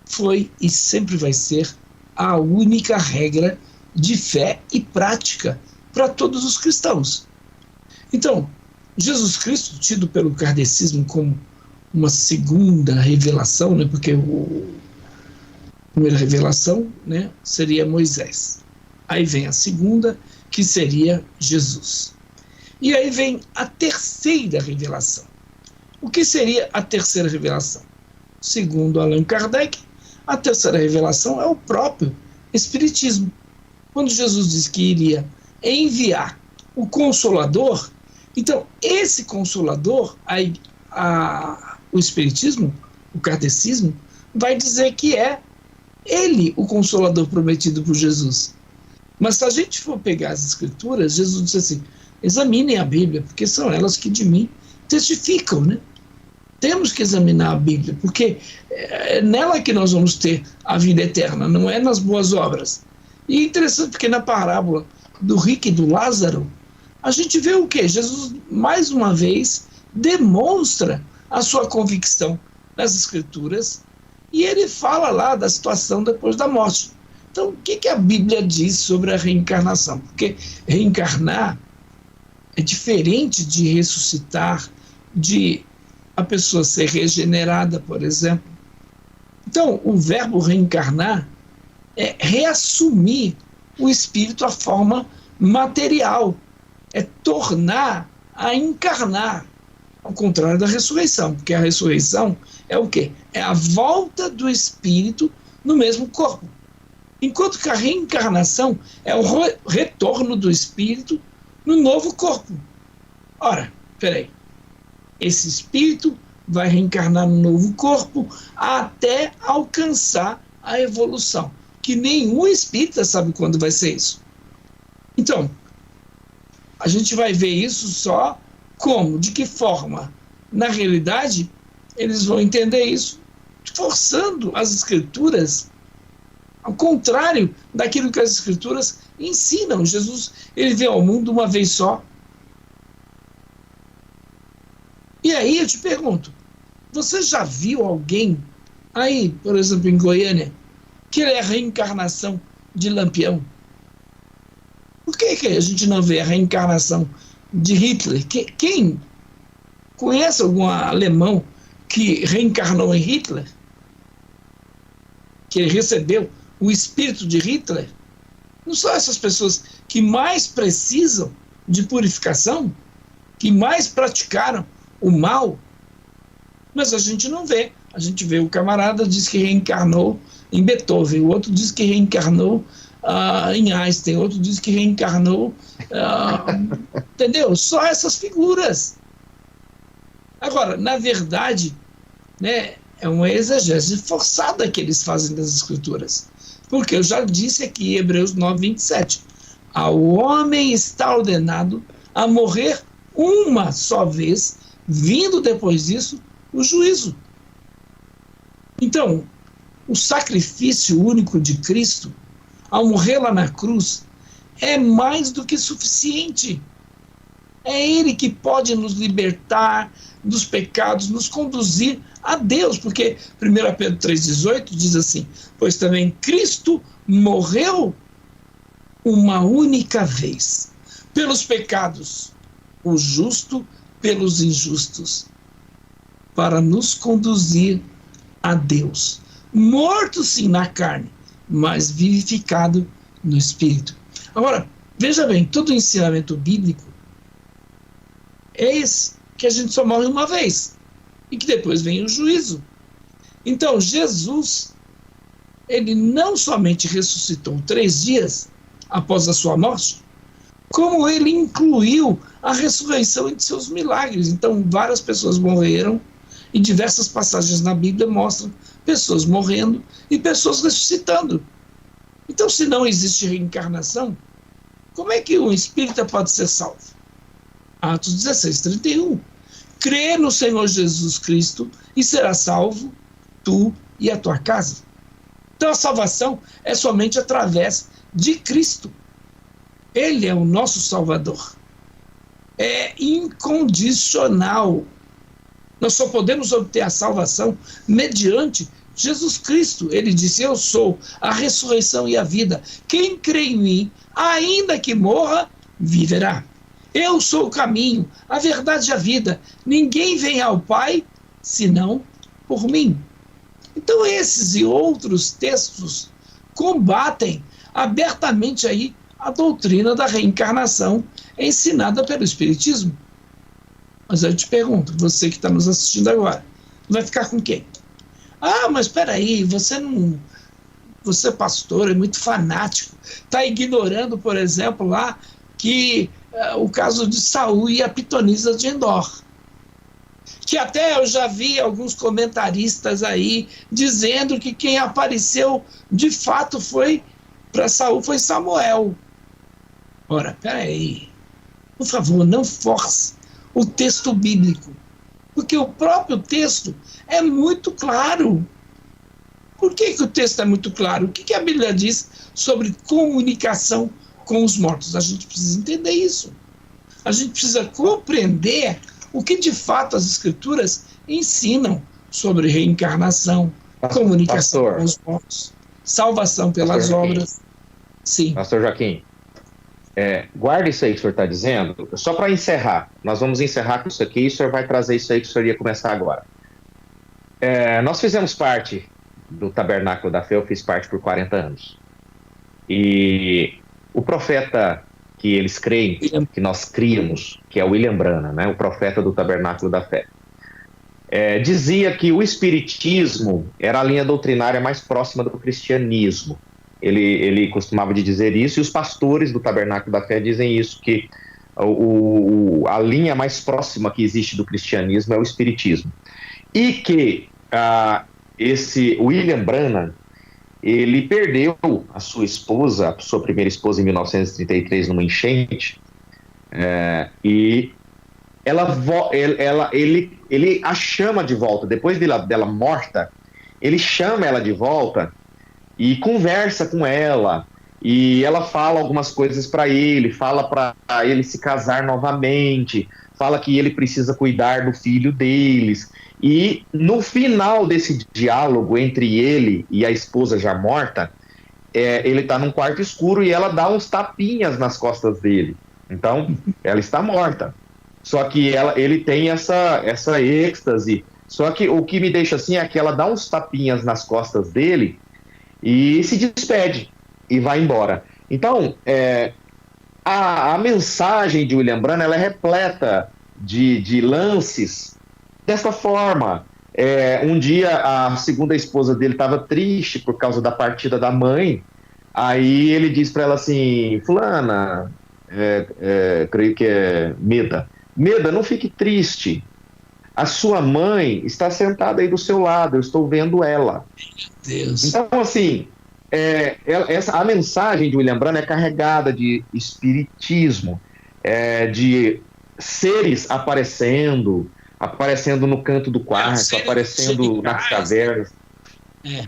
foi e sempre vai ser a única regra de fé e prática para todos os cristãos. Então, Jesus Cristo, tido pelo kardecismo como uma segunda revelação, né, porque a primeira revelação, né, seria Moisés. Aí vem a segunda, que seria Jesus. E aí vem a terceira revelação. O que seria a terceira revelação? Segundo Allan Kardec, a terceira revelação é o próprio Espiritismo. Quando Jesus diz que iria enviar o Consolador, então esse Consolador, o Espiritismo, o Kardecismo, vai dizer que é ele o Consolador prometido por Jesus. Mas se a gente for pegar as Escrituras, Jesus disse assim, examinem a Bíblia, porque são elas que de mim testificam, né? Temos que examinar a Bíblia, porque é nela que nós vamos ter a vida eterna, não é nas boas obras. E é interessante porque na parábola do rico e do Lázaro, a gente vê o quê? Jesus, mais uma vez, demonstra a sua convicção nas Escrituras e ele fala lá da situação depois da morte. Então, o que a Bíblia diz sobre a reencarnação? Porque reencarnar é diferente de ressuscitar, de a pessoa ser regenerada, por exemplo. Então, o verbo reencarnar é reassumir o espírito à forma material, é tornar a encarnar, ao contrário da ressurreição, porque a ressurreição é o quê? É a volta do espírito no mesmo corpo. Enquanto que a reencarnação é o retorno do espírito no novo corpo. Ora, peraí, esse espírito vai reencarnar no novo corpo até alcançar a evolução, que nenhum espírita sabe quando vai ser isso. Então, a gente vai ver isso só como, de que forma? Na realidade, eles vão entender isso forçando as Escrituras, ao contrário daquilo que as Escrituras ensinam. Jesus, ele veio ao mundo uma vez só. E aí eu te pergunto, você já viu alguém aí, por exemplo, em Goiânia, que ele é a reencarnação de Lampião? Por que a gente não vê a reencarnação de Hitler? Quem conhece algum alemão que reencarnou em Hitler? Que recebeu o espírito de Hitler? Não são essas pessoas que mais precisam de purificação, que mais praticaram o mal? Mas a gente não vê. A gente vê o camarada diz que reencarnou em Beethoven, o outro diz que reencarnou em Einstein, outro diz que reencarnou, entendeu? Só essas figuras. Agora, na verdade, né, é uma exegese forçada que eles fazem das Escrituras. Porque eu já disse aqui, Hebreus 9:27, ao homem está ordenado a morrer uma só vez, vindo depois disso o juízo. Então, o sacrifício único de Cristo, ao morrer lá na cruz, é mais do que suficiente. É Ele que pode nos libertar dos pecados, nos conduzir a Deus, porque 1 Pedro 3,18 diz assim: pois também Cristo morreu uma única vez pelos pecados, o justo pelos injustos, para nos conduzir a Deus. Morto sim na carne, mas vivificado no Espírito. Agora, veja bem, todo o ensinamento bíblico é esse, que a gente só morre uma vez e que depois vem o juízo. Então, Jesus, ele não somente ressuscitou 3 dias após a sua morte, como ele incluiu a ressurreição entre seus milagres. Então, várias pessoas morreram e diversas passagens na Bíblia mostram pessoas morrendo e pessoas ressuscitando. Então, se não existe reencarnação, como é que um espírita pode ser salvo? Atos 16:31. Crê no Senhor Jesus Cristo e será salvo tu e a tua casa. Então a salvação é somente através de Cristo. Ele é o nosso Salvador. É incondicional. Nós só podemos obter a salvação mediante Jesus Cristo. Ele disse: eu sou a ressurreição e a vida. Quem crê em mim, ainda que morra, viverá. Eu sou o caminho, a verdade e a vida. Ninguém vem ao Pai, senão por mim. Então esses e outros textos combatem abertamente aí a doutrina da reencarnação ensinada pelo Espiritismo. Mas eu te pergunto, você que está nos assistindo agora, vai ficar com quem? Ah, mas espera aí, você pastor, é muito fanático, está ignorando, por exemplo, lá que o caso de Saul e a pitonisa de Endor. Que até eu já vi alguns comentaristas aí dizendo que quem apareceu de fato para Saul foi Samuel. Ora, peraí, por favor, não force o texto bíblico, porque o próprio texto é muito claro. Por que o texto é muito claro? O que a Bíblia diz sobre comunicação com os mortos? A gente precisa entender isso. A gente precisa compreender o que de fato as Escrituras ensinam sobre reencarnação, comunicação com os mortos, salvação pelas obras. Sim. Pastor Joaquim, guarda isso aí que o senhor está dizendo. Só para encerrar, nós vamos encerrar com isso aqui e o senhor vai trazer isso aí que o senhor ia começar agora. Nós fizemos parte do Tabernáculo da Fé, eu fiz parte por 40 anos. E o profeta que eles creem, que nós criamos, que é William Branham, né, o profeta do Tabernáculo da Fé, dizia que o espiritismo era a linha doutrinária mais próxima do cristianismo. Ele costumava de dizer isso, e os pastores do Tabernáculo da Fé dizem isso, que a linha mais próxima que existe do cristianismo é o espiritismo. E que esse William Branham, ele perdeu a sua esposa, a sua primeira esposa, em 1933, numa enchente, e ele a chama de volta. Depois dela morta, ele chama ela de volta e conversa com ela, e ela fala algumas coisas para ele, fala para ele se casar novamente, fala que ele precisa cuidar do filho deles. E no final desse diálogo entre ele e a esposa já morta, ele está num quarto escuro e ela dá uns tapinhas nas costas dele. Então, ela está morta. Só que ele tem essa êxtase. Só que o que me deixa assim é que ela dá uns tapinhas nas costas dele e se despede e vai embora. Então, a mensagem de William Branham, ela é repleta de lances dessa forma. Um dia a segunda esposa dele estava triste por causa da partida da mãe. Aí ele diz para ela assim: fulana, creio que é Meda, não fique triste, a sua mãe está sentada aí do seu lado, eu estou vendo ela. Deus. Então, assim, a mensagem de William Branham é carregada de espiritismo, de seres aparecendo no canto do quarto, aparecendo nas cavernas.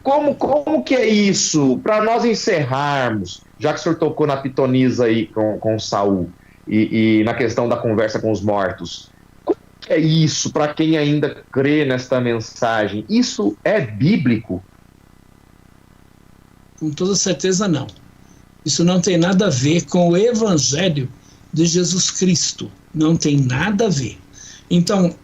Como que é isso? Para nós encerrarmos, já que o senhor tocou na pitonisa aí com Saul e na questão da conversa com os mortos, como que é isso para quem ainda crê nesta mensagem? Isso é bíblico? Com toda certeza não. Isso não tem nada a ver com o evangelho de Jesus Cristo. Não tem nada a ver. Então,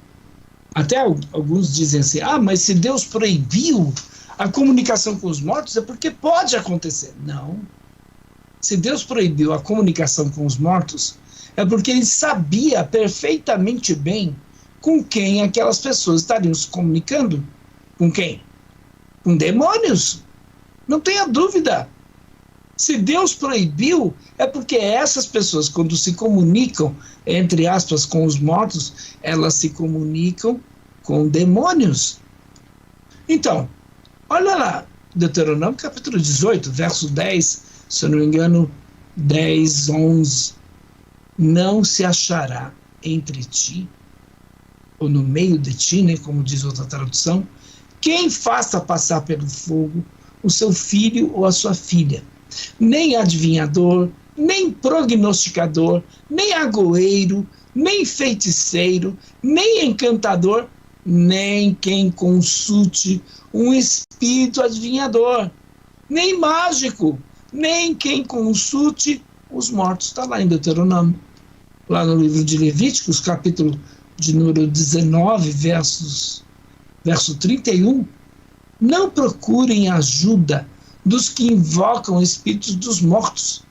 até alguns dizem assim, mas se Deus proibiu a comunicação com os mortos é porque pode acontecer. Não. Se Deus proibiu a comunicação com os mortos, é porque ele sabia perfeitamente bem com quem aquelas pessoas estariam se comunicando. Com quem? Com demônios. Não tenha dúvida. Se Deus proibiu, é porque essas pessoas, quando se comunicam, entre aspas, com os mortos, elas se comunicam com demônios. Então, olha lá, Deuteronômio capítulo 18, verso 10, se eu não me engano, 10, 11. Não se achará entre ti, ou no meio de ti, né, como diz outra tradução, quem faça passar pelo fogo o seu filho ou a sua filha. Nem adivinhador, nem prognosticador, nem agoeiro, nem feiticeiro, nem encantador, nem quem consulte um espírito adivinhador, nem mágico, nem quem consulte os mortos. Está lá em Deuteronômio, lá no livro de Levíticos, capítulo de número 19, verso 31. Não procurem ajuda dos que invocam espíritos dos mortos,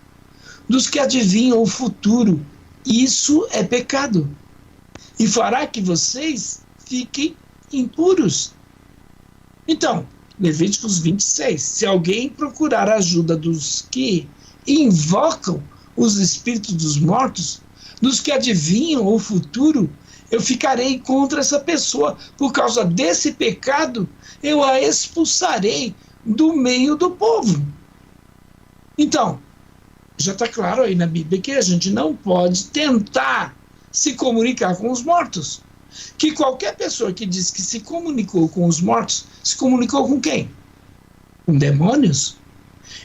dos que adivinham o futuro. Isso é pecado e fará que vocês fiquem impuros. Então, Levíticos 26, se alguém procurar a ajuda dos que invocam os espíritos dos mortos, dos que adivinham o futuro, eu ficarei contra essa pessoa. Por causa desse pecado, eu a expulsarei do meio do povo. Então, já está claro aí na Bíblia que a gente não pode tentar se comunicar com os mortos. Que qualquer pessoa que diz que se comunicou com os mortos, se comunicou com quem? Com demônios?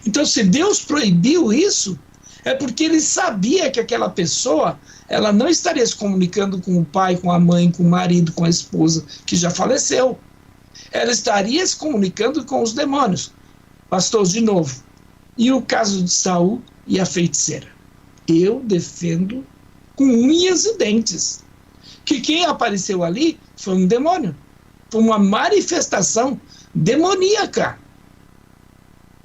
Então, se Deus proibiu isso, é porque ele sabia que aquela pessoa, ela não estaria se comunicando com o pai, com a mãe, com o marido, com a esposa, que já faleceu. Ela estaria se comunicando com os demônios. Pastor, de novo, e o caso de Saul e a feiticeira? Eu defendo com unhas e dentes que quem apareceu ali foi um demônio, foi uma manifestação demoníaca.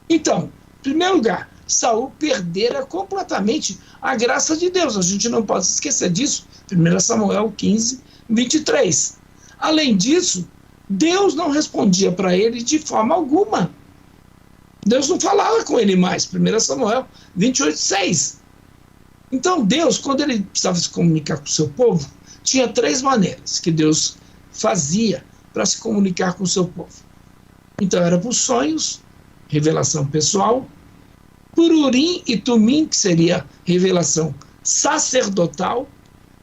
Então, em primeiro lugar, Saul perdera completamente a graça de Deus. A gente não pode esquecer disso. 1 Samuel 15, 23. Além disso, Deus não respondia para ele de forma alguma. Deus não falava com ele mais. 1 Samuel 28, 6. Então Deus, quando ele precisava se comunicar com o seu povo, tinha 3 maneiras que Deus fazia para se comunicar com o seu povo. Então era por sonhos, revelação pessoal, por Urim e Tumim, que seria revelação sacerdotal,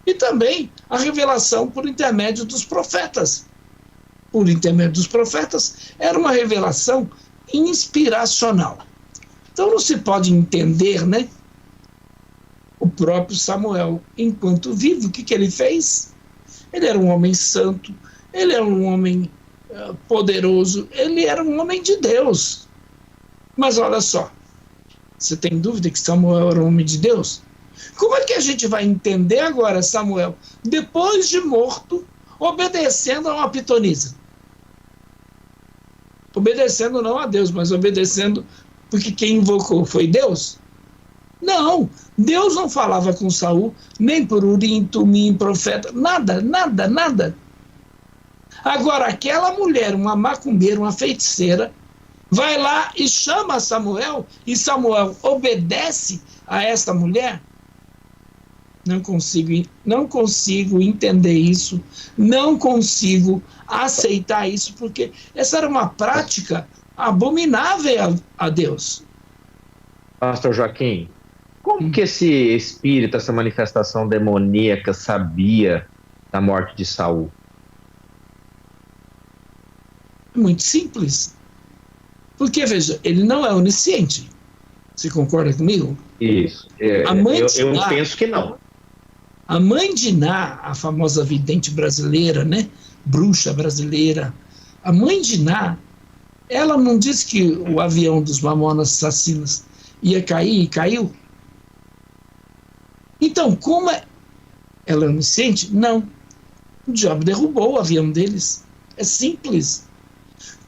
e também a revelação por intermédio dos profetas. Por intermédio dos profetas, era uma revelação inspiracional. Então não se pode entender, né? O próprio Samuel, enquanto vivo, o que ele fez? Ele era um homem santo, ele era um homem poderoso, ele era um homem de Deus. Mas olha só, você tem dúvida que Samuel era um homem de Deus? Como é que a gente vai entender agora Samuel, depois de morto, obedecendo a uma pitonisa? Obedecendo não a Deus, mas obedecendo porque quem invocou foi Deus? Não, Deus não falava com Saul, nem por Urim, Tumim, profeta, nada, nada, nada. Agora, aquela mulher, uma macumbeira, uma feiticeira, vai lá e chama Samuel, e Samuel obedece a essa mulher? Não consigo entender isso, não consigo aceitar isso, porque essa era uma prática abominável a Deus. Pastor Joaquim, como que esse espírito, essa manifestação demoníaca sabia da morte de Saul? Muito simples. Porque, veja, ele não é onisciente. Você concorda comigo? Isso. Eu penso que não. A mãe de Ná, a famosa vidente brasileira, né? Bruxa brasileira. A mãe de Ná, ela não disse que o avião dos mamonas assassinos ia cair e caiu? Então, como ela é onisciente? Não. O diabo derrubou o avião deles. É simples.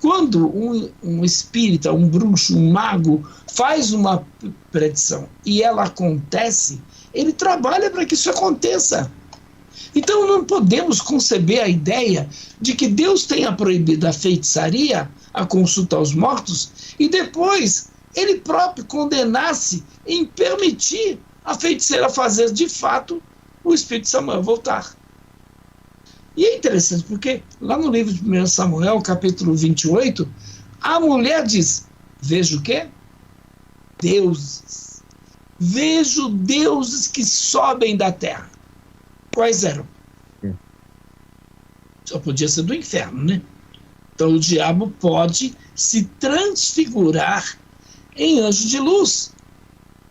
Quando um espírita, um bruxo, um mago faz uma predição e ela acontece, ele trabalha para que isso aconteça. Então não podemos conceber a ideia de que Deus tenha proibido a feitiçaria, a consulta aos mortos, e depois ele próprio condenasse em permitir a feiticeira fazer de fato o espírito de Samuel voltar. E é interessante porque lá no livro de 1 Samuel, capítulo 28, a mulher diz, vejo o quê? Deuses. Vejo deuses que sobem da terra. Quais eram? Só podia ser do inferno, né? Então o diabo pode se transfigurar em anjo de luz.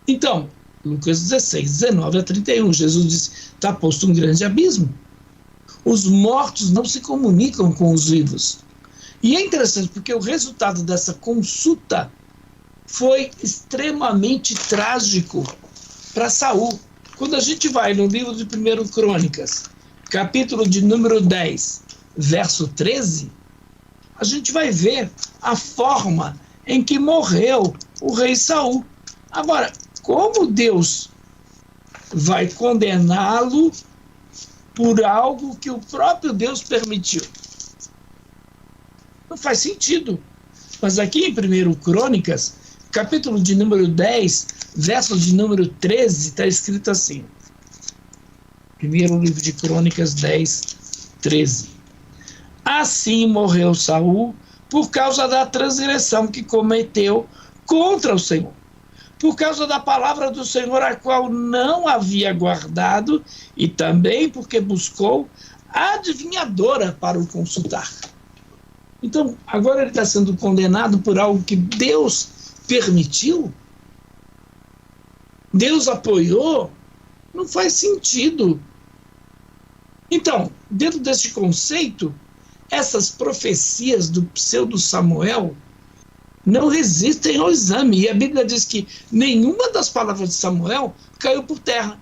Então, Lucas 16, 19 a 31, Jesus disse, está posto um grande abismo. Os mortos não se comunicam com os vivos. E é interessante porque o resultado dessa consulta foi extremamente trágico para Saul. Quando a gente vai no livro de 1 Crônicas, capítulo de número 10, verso 13, a gente vai ver a forma em que morreu o rei Saul. Agora, como Deus vai condená-lo por algo que o próprio Deus permitiu? Não faz sentido. Mas aqui em 1 Crônicas, capítulo de número 10, verso de número 13, está escrito assim. Primeiro livro de Crônicas 10, 13. Assim morreu Saul por causa da transgressão que cometeu contra o Senhor, por causa da palavra do Senhor, a qual não havia guardado, e também porque buscou a adivinhadora para o consultar. Então, agora ele está sendo condenado por algo que Deus permitiu? Deus apoiou? Não faz sentido. Então, dentro desse conceito, essas profecias do pseudo-Samuel não resistem ao exame. E a Bíblia diz que nenhuma das palavras de Samuel caiu por terra.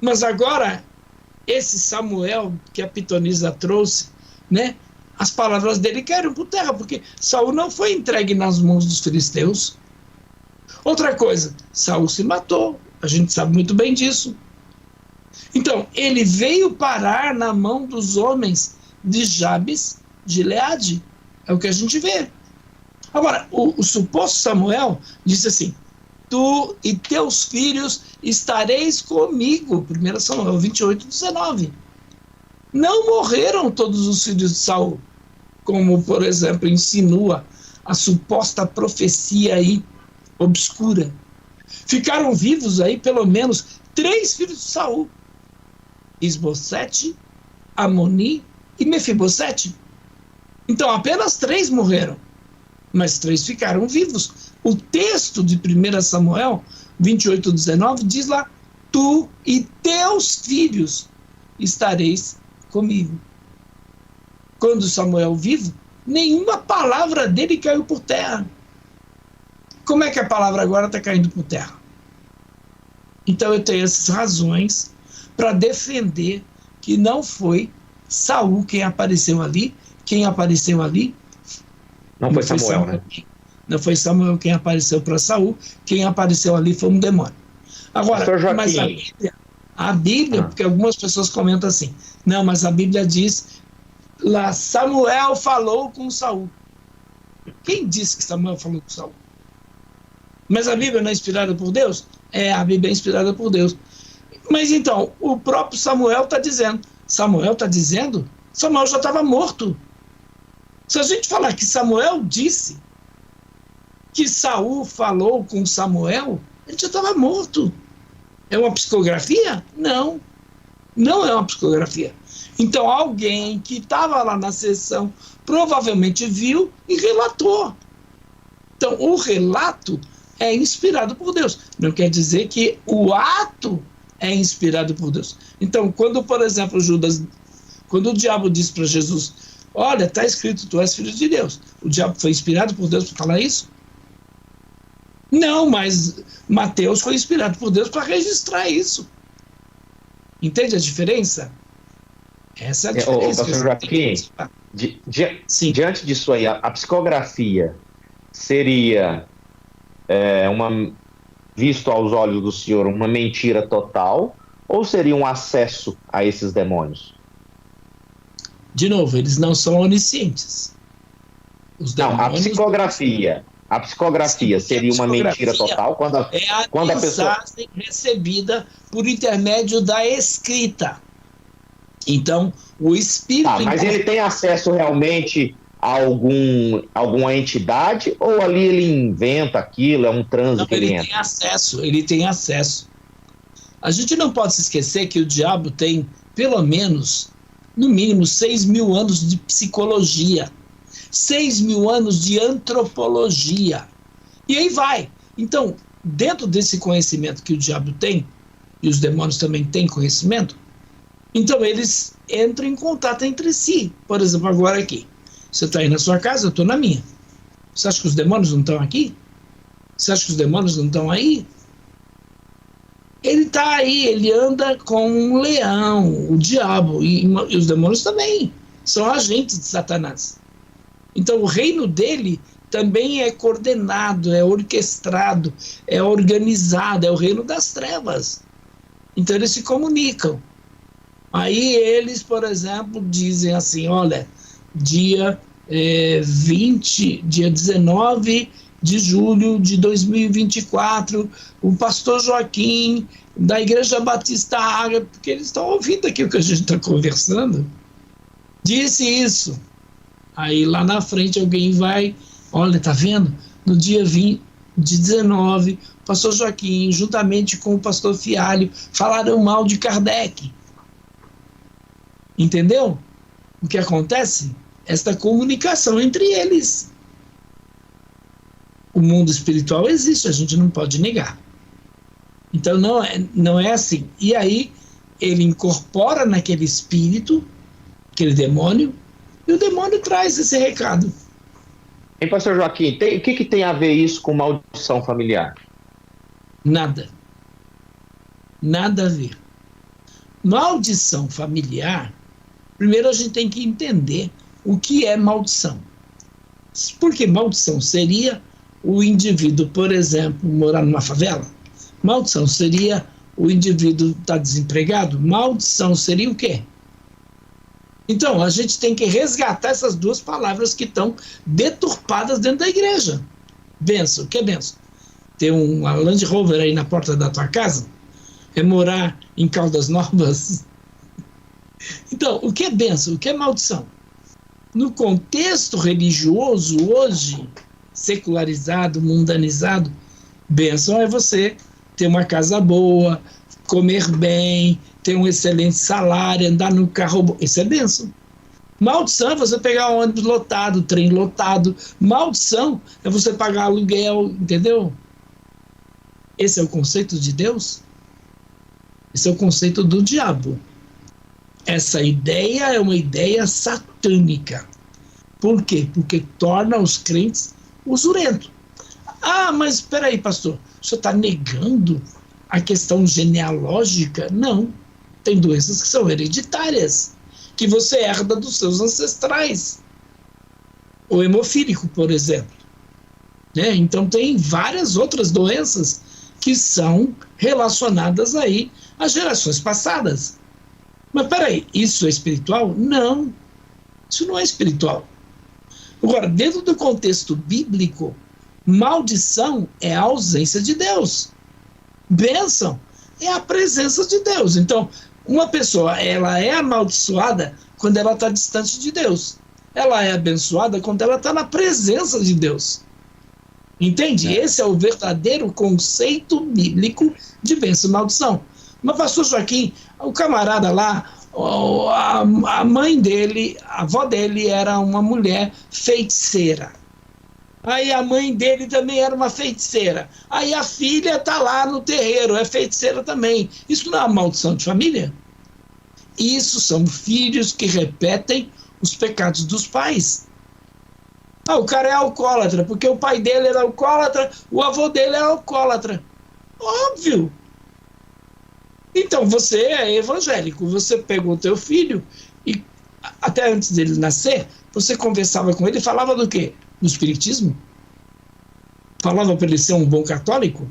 Mas agora, esse Samuel que a pitonisa trouxe, né, as palavras dele caíram por terra, porque Saul não foi entregue nas mãos dos filisteus. Outra coisa, Saul se matou, a gente sabe muito bem disso. Então, ele veio parar na mão dos homens de Jabes, de Gileade. É o que a gente vê. Agora, o suposto Samuel disse assim, tu e teus filhos estareis comigo. 1 Samuel 28, 19. Não morreram todos os filhos de Saul, como, por exemplo, insinua a suposta profecia aí obscura. Ficaram vivos aí pelo menos 3 filhos de Saul. Isbosete, Amoni e Mefibosete. Então, apenas 3 morreram, mas 3 ficaram vivos. O texto de 1 Samuel 28, 19 diz lá, tu e teus filhos estareis comigo. Quando Samuel vivo, nenhuma palavra dele caiu por terra. Como é que a palavra agora está caindo por terra? Então eu tenho essas razões para defender que não foi Saul quem apareceu ali. Quem apareceu ali não foi Samuel, né? Não foi Samuel quem apareceu para Saul. Quem apareceu ali foi um demônio. Agora, mas a Bíblia, porque algumas pessoas comentam assim, não, mas a Bíblia diz lá, Samuel falou com Saul. Quem disse que Samuel falou com Saul? Mas a Bíblia não é inspirada por Deus? É, a Bíblia é inspirada por Deus. Mas então, o próprio Samuel está dizendo. Samuel está dizendo? Samuel já estava morto. Se a gente falar que Samuel disse que Saul falou com Samuel, ele já estava morto. É uma psicografia? Não. Não é uma psicografia. Então, alguém que estava lá na sessão provavelmente viu e relatou. Então, o relato é inspirado por Deus. Não quer dizer que o ato é inspirado por Deus. Então, quando, por exemplo, quando o diabo disse para Jesus, olha, está escrito, tu és filho de Deus. O diabo foi inspirado por Deus para falar isso? Não, mas Mateus foi inspirado por Deus para registrar isso. Entende a diferença? Essa é a diferença. Pastor Joaquim, diante disso aí, a psicografia seria, visto aos olhos do Senhor, uma mentira total, ou seria um acesso a esses demônios? De novo, eles não são oniscientes. Não, a psicografia seria uma mentira total quando a pessoa... mensagem recebida por intermédio da escrita. Então, o espírito... mas ele tem acesso realmente a alguma entidade, ou ali ele inventa aquilo, é um transe que ele entra? Ele tem acesso. A gente não pode se esquecer que o diabo tem, pelo menos, no mínimo, 6.000 anos de psicologia. 6.000 anos de antropologia. E aí vai. Então, dentro desse conhecimento que o diabo tem, e os demônios também têm conhecimento, então eles entram em contato entre si. Por exemplo, agora aqui. Você está aí na sua casa, eu estou na minha. Você acha que os demônios não estão aqui? Você acha que os demônios não estão aí? Ele está aí, ele anda com um leão, o diabo, e os demônios também. São agentes de Satanás. Então, o reino dele também é coordenado, é orquestrado, é organizado, é o reino das trevas. Então, eles se comunicam. Aí, eles, por exemplo, dizem assim, olha, dia 19 de julho de 2024, o pastor Joaquim, da Igreja Batista Água, porque eles estão ouvindo aqui o que a gente está conversando, disse isso. Aí lá na frente alguém vai, olha, tá vendo? No dia 20 de 19, o pastor Joaquim, juntamente com o pastor Fialho, falaram mal de Kardec. Entendeu? O que acontece? Esta comunicação entre eles. O mundo espiritual existe, a gente não pode negar. Então não é assim. E aí ele incorpora naquele espírito, aquele demônio, e o demônio traz esse recado. E pastor Joaquim, o que tem a ver isso com maldição familiar? Nada. Nada a ver. Maldição familiar, primeiro a gente tem que entender o que é maldição. Porque maldição seria o indivíduo, por exemplo, morar numa favela? Maldição seria o indivíduo estar desempregado? Maldição seria o quê? Então, a gente tem que resgatar essas duas palavras que estão deturpadas dentro da igreja. Bênção, o que é bênção? Ter uma Land Rover aí na porta da tua casa? É morar em Caldas Novas? Então, o que é bênção? O que é maldição? No contexto religioso hoje, secularizado, mundanizado, bênção é você ter uma casa boa, comer bem, ter um excelente salário, andar no carro bom. Isso é bênção. Maldição é você pegar um ônibus lotado, trem lotado. Maldição é você pagar aluguel, entendeu? Esse é o conceito de Deus? Esse é o conceito do diabo. Essa ideia é uma ideia satânica. Por quê? Porque torna os crentes usurentos. Ah, mas espera aí, pastor, o senhor está negando a questão genealógica? Não. Tem doenças que são hereditárias, que você herda dos seus ancestrais. O hemofílico, por exemplo. Né? Então tem várias outras doenças que são relacionadas aí às gerações passadas. Mas peraí, isso é espiritual? Não, isso não é espiritual. Agora, dentro do contexto bíblico, maldição é a ausência de Deus. Bênção é a presença de Deus. Então, uma pessoa, ela é amaldiçoada quando ela está distante de Deus. Ela é abençoada quando ela está na presença de Deus. Entende? Esse é o verdadeiro conceito bíblico de bênção e maldição. Mas, pastor Joaquim, o camarada lá, a mãe dele, a avó dele era uma mulher feiticeira. Aí a mãe dele também era uma feiticeira. Aí a filha está lá no terreiro, é feiticeira também. Isso não é uma maldição de família? Isso são filhos que repetem os pecados dos pais. O cara é alcoólatra, porque o pai dele era alcoólatra, o avô dele é alcoólatra. Óbvio. Então, você é evangélico, você pegou o teu filho e, até antes dele nascer, você conversava com ele e falava do quê? Do espiritismo? Falava para ele ser um bom católico?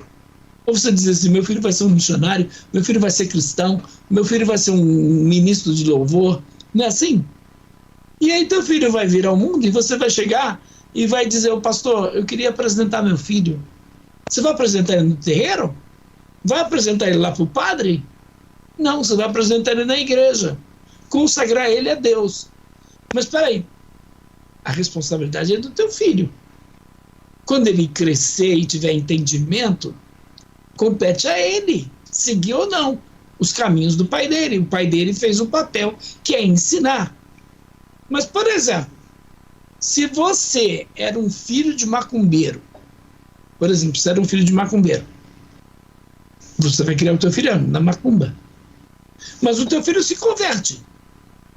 Ou você dizia assim, meu filho vai ser um missionário, meu filho vai ser cristão, meu filho vai ser um ministro de louvor? Não é assim? E aí teu filho vai vir ao mundo e você vai chegar e vai dizer, ô pastor, eu queria apresentar meu filho. Você vai apresentar ele no terreiro? Vai apresentar ele lá para o padre? Não, você vai apresentar ele na igreja. Consagrar ele a Deus. Mas espera aí, a responsabilidade é do teu filho. Quando ele crescer e tiver entendimento, compete a ele, seguir ou não os caminhos do pai dele. O pai dele fez um papel que é ensinar. Mas, por exemplo, se você era um filho de macumbeiro, por exemplo, você era um filho de macumbeiro, você vai criar o teu filho na macumba. Mas o teu filho se converte.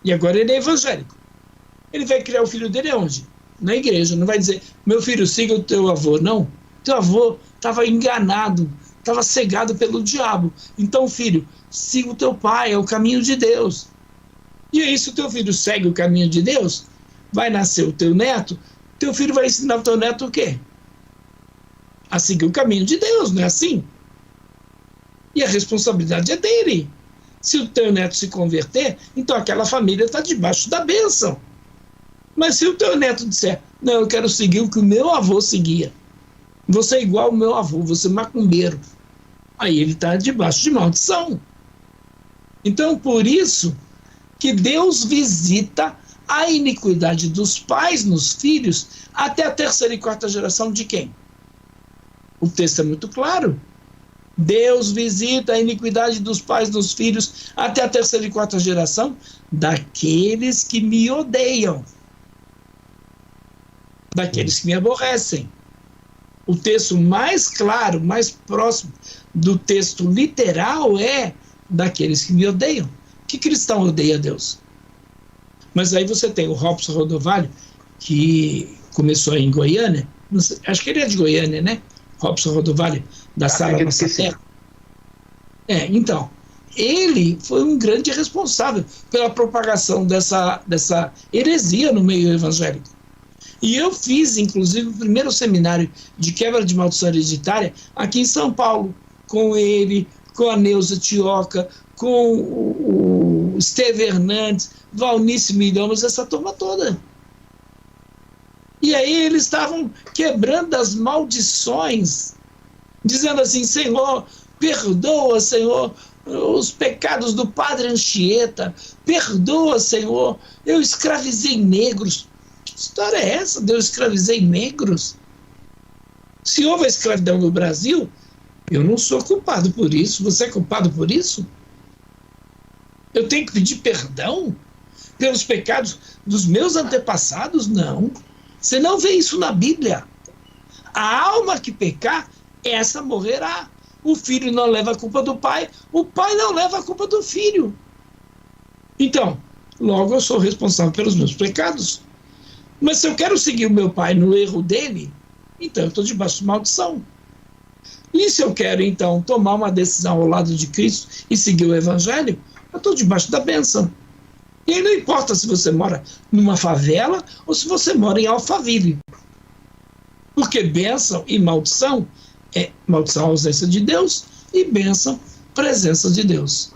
E agora ele é evangélico. Ele vai criar o filho dele onde? Na igreja. Não vai dizer, meu filho, siga o teu avô. Não. Teu avô estava enganado, estava cegado pelo diabo. Então, filho, siga o teu pai, é o caminho de Deus. E aí, se o teu filho segue o caminho de Deus, vai nascer o teu neto, teu filho vai ensinar o teu neto o quê? A seguir o caminho de Deus, não é assim? E a responsabilidade é dele. Se o teu neto se converter, então aquela família está debaixo da bênção. Mas se o teu neto disser, não, eu quero seguir o que o meu avô seguia, você é igual ao meu avô, você é macumbeiro, aí ele está debaixo de maldição. Então, por isso que Deus visita a iniquidade dos pais nos filhos até a terceira e quarta geração de quem? O texto é muito claro. Deus visita a iniquidade dos pais nos filhos até a terceira e quarta geração daqueles que me odeiam, daqueles que me aborrecem. O texto mais claro, mais próximo do texto literal é daqueles que me odeiam. Que cristão odeia Deus? Mas aí você tem o Robson Rodovalho, que começou em Goiânia, sei, acho que ele é de Goiânia, né? Robson Rodovalho, da Sala Nossa Terra. Então, ele foi um grande responsável pela propagação dessa heresia no meio evangélico. E eu fiz, inclusive, o primeiro seminário de quebra de maldição hereditária aqui em São Paulo, com ele, com a Neuza Tioca, com o Esteve Hernandes, Valnice Milhomas, essa turma toda. E aí eles estavam quebrando as maldições, dizendo assim, Senhor, perdoa, Senhor, os pecados do padre Anchieta, perdoa, Senhor, eu escravizei negros. Que história é essa de eu escravizei negros? Se houve a escravidão no Brasil, eu não sou culpado por isso. Você é culpado por isso? Eu tenho que pedir perdão pelos pecados dos meus antepassados? Não. Você não vê isso na Bíblia. A alma que pecar, essa morrerá. O filho não leva a culpa do pai, o pai não leva a culpa do filho. Então, logo eu sou responsável pelos meus pecados. Mas se eu quero seguir o meu pai no erro dele, então eu estou debaixo de maldição. E se eu quero, então, tomar uma decisão ao lado de Cristo e seguir o Evangelho, eu estou debaixo da bênção. E aí não importa se você mora numa favela ou se você mora em Alphaville. Porque bênção e maldição é maldição, ausência de Deus, e bênção, presença de Deus.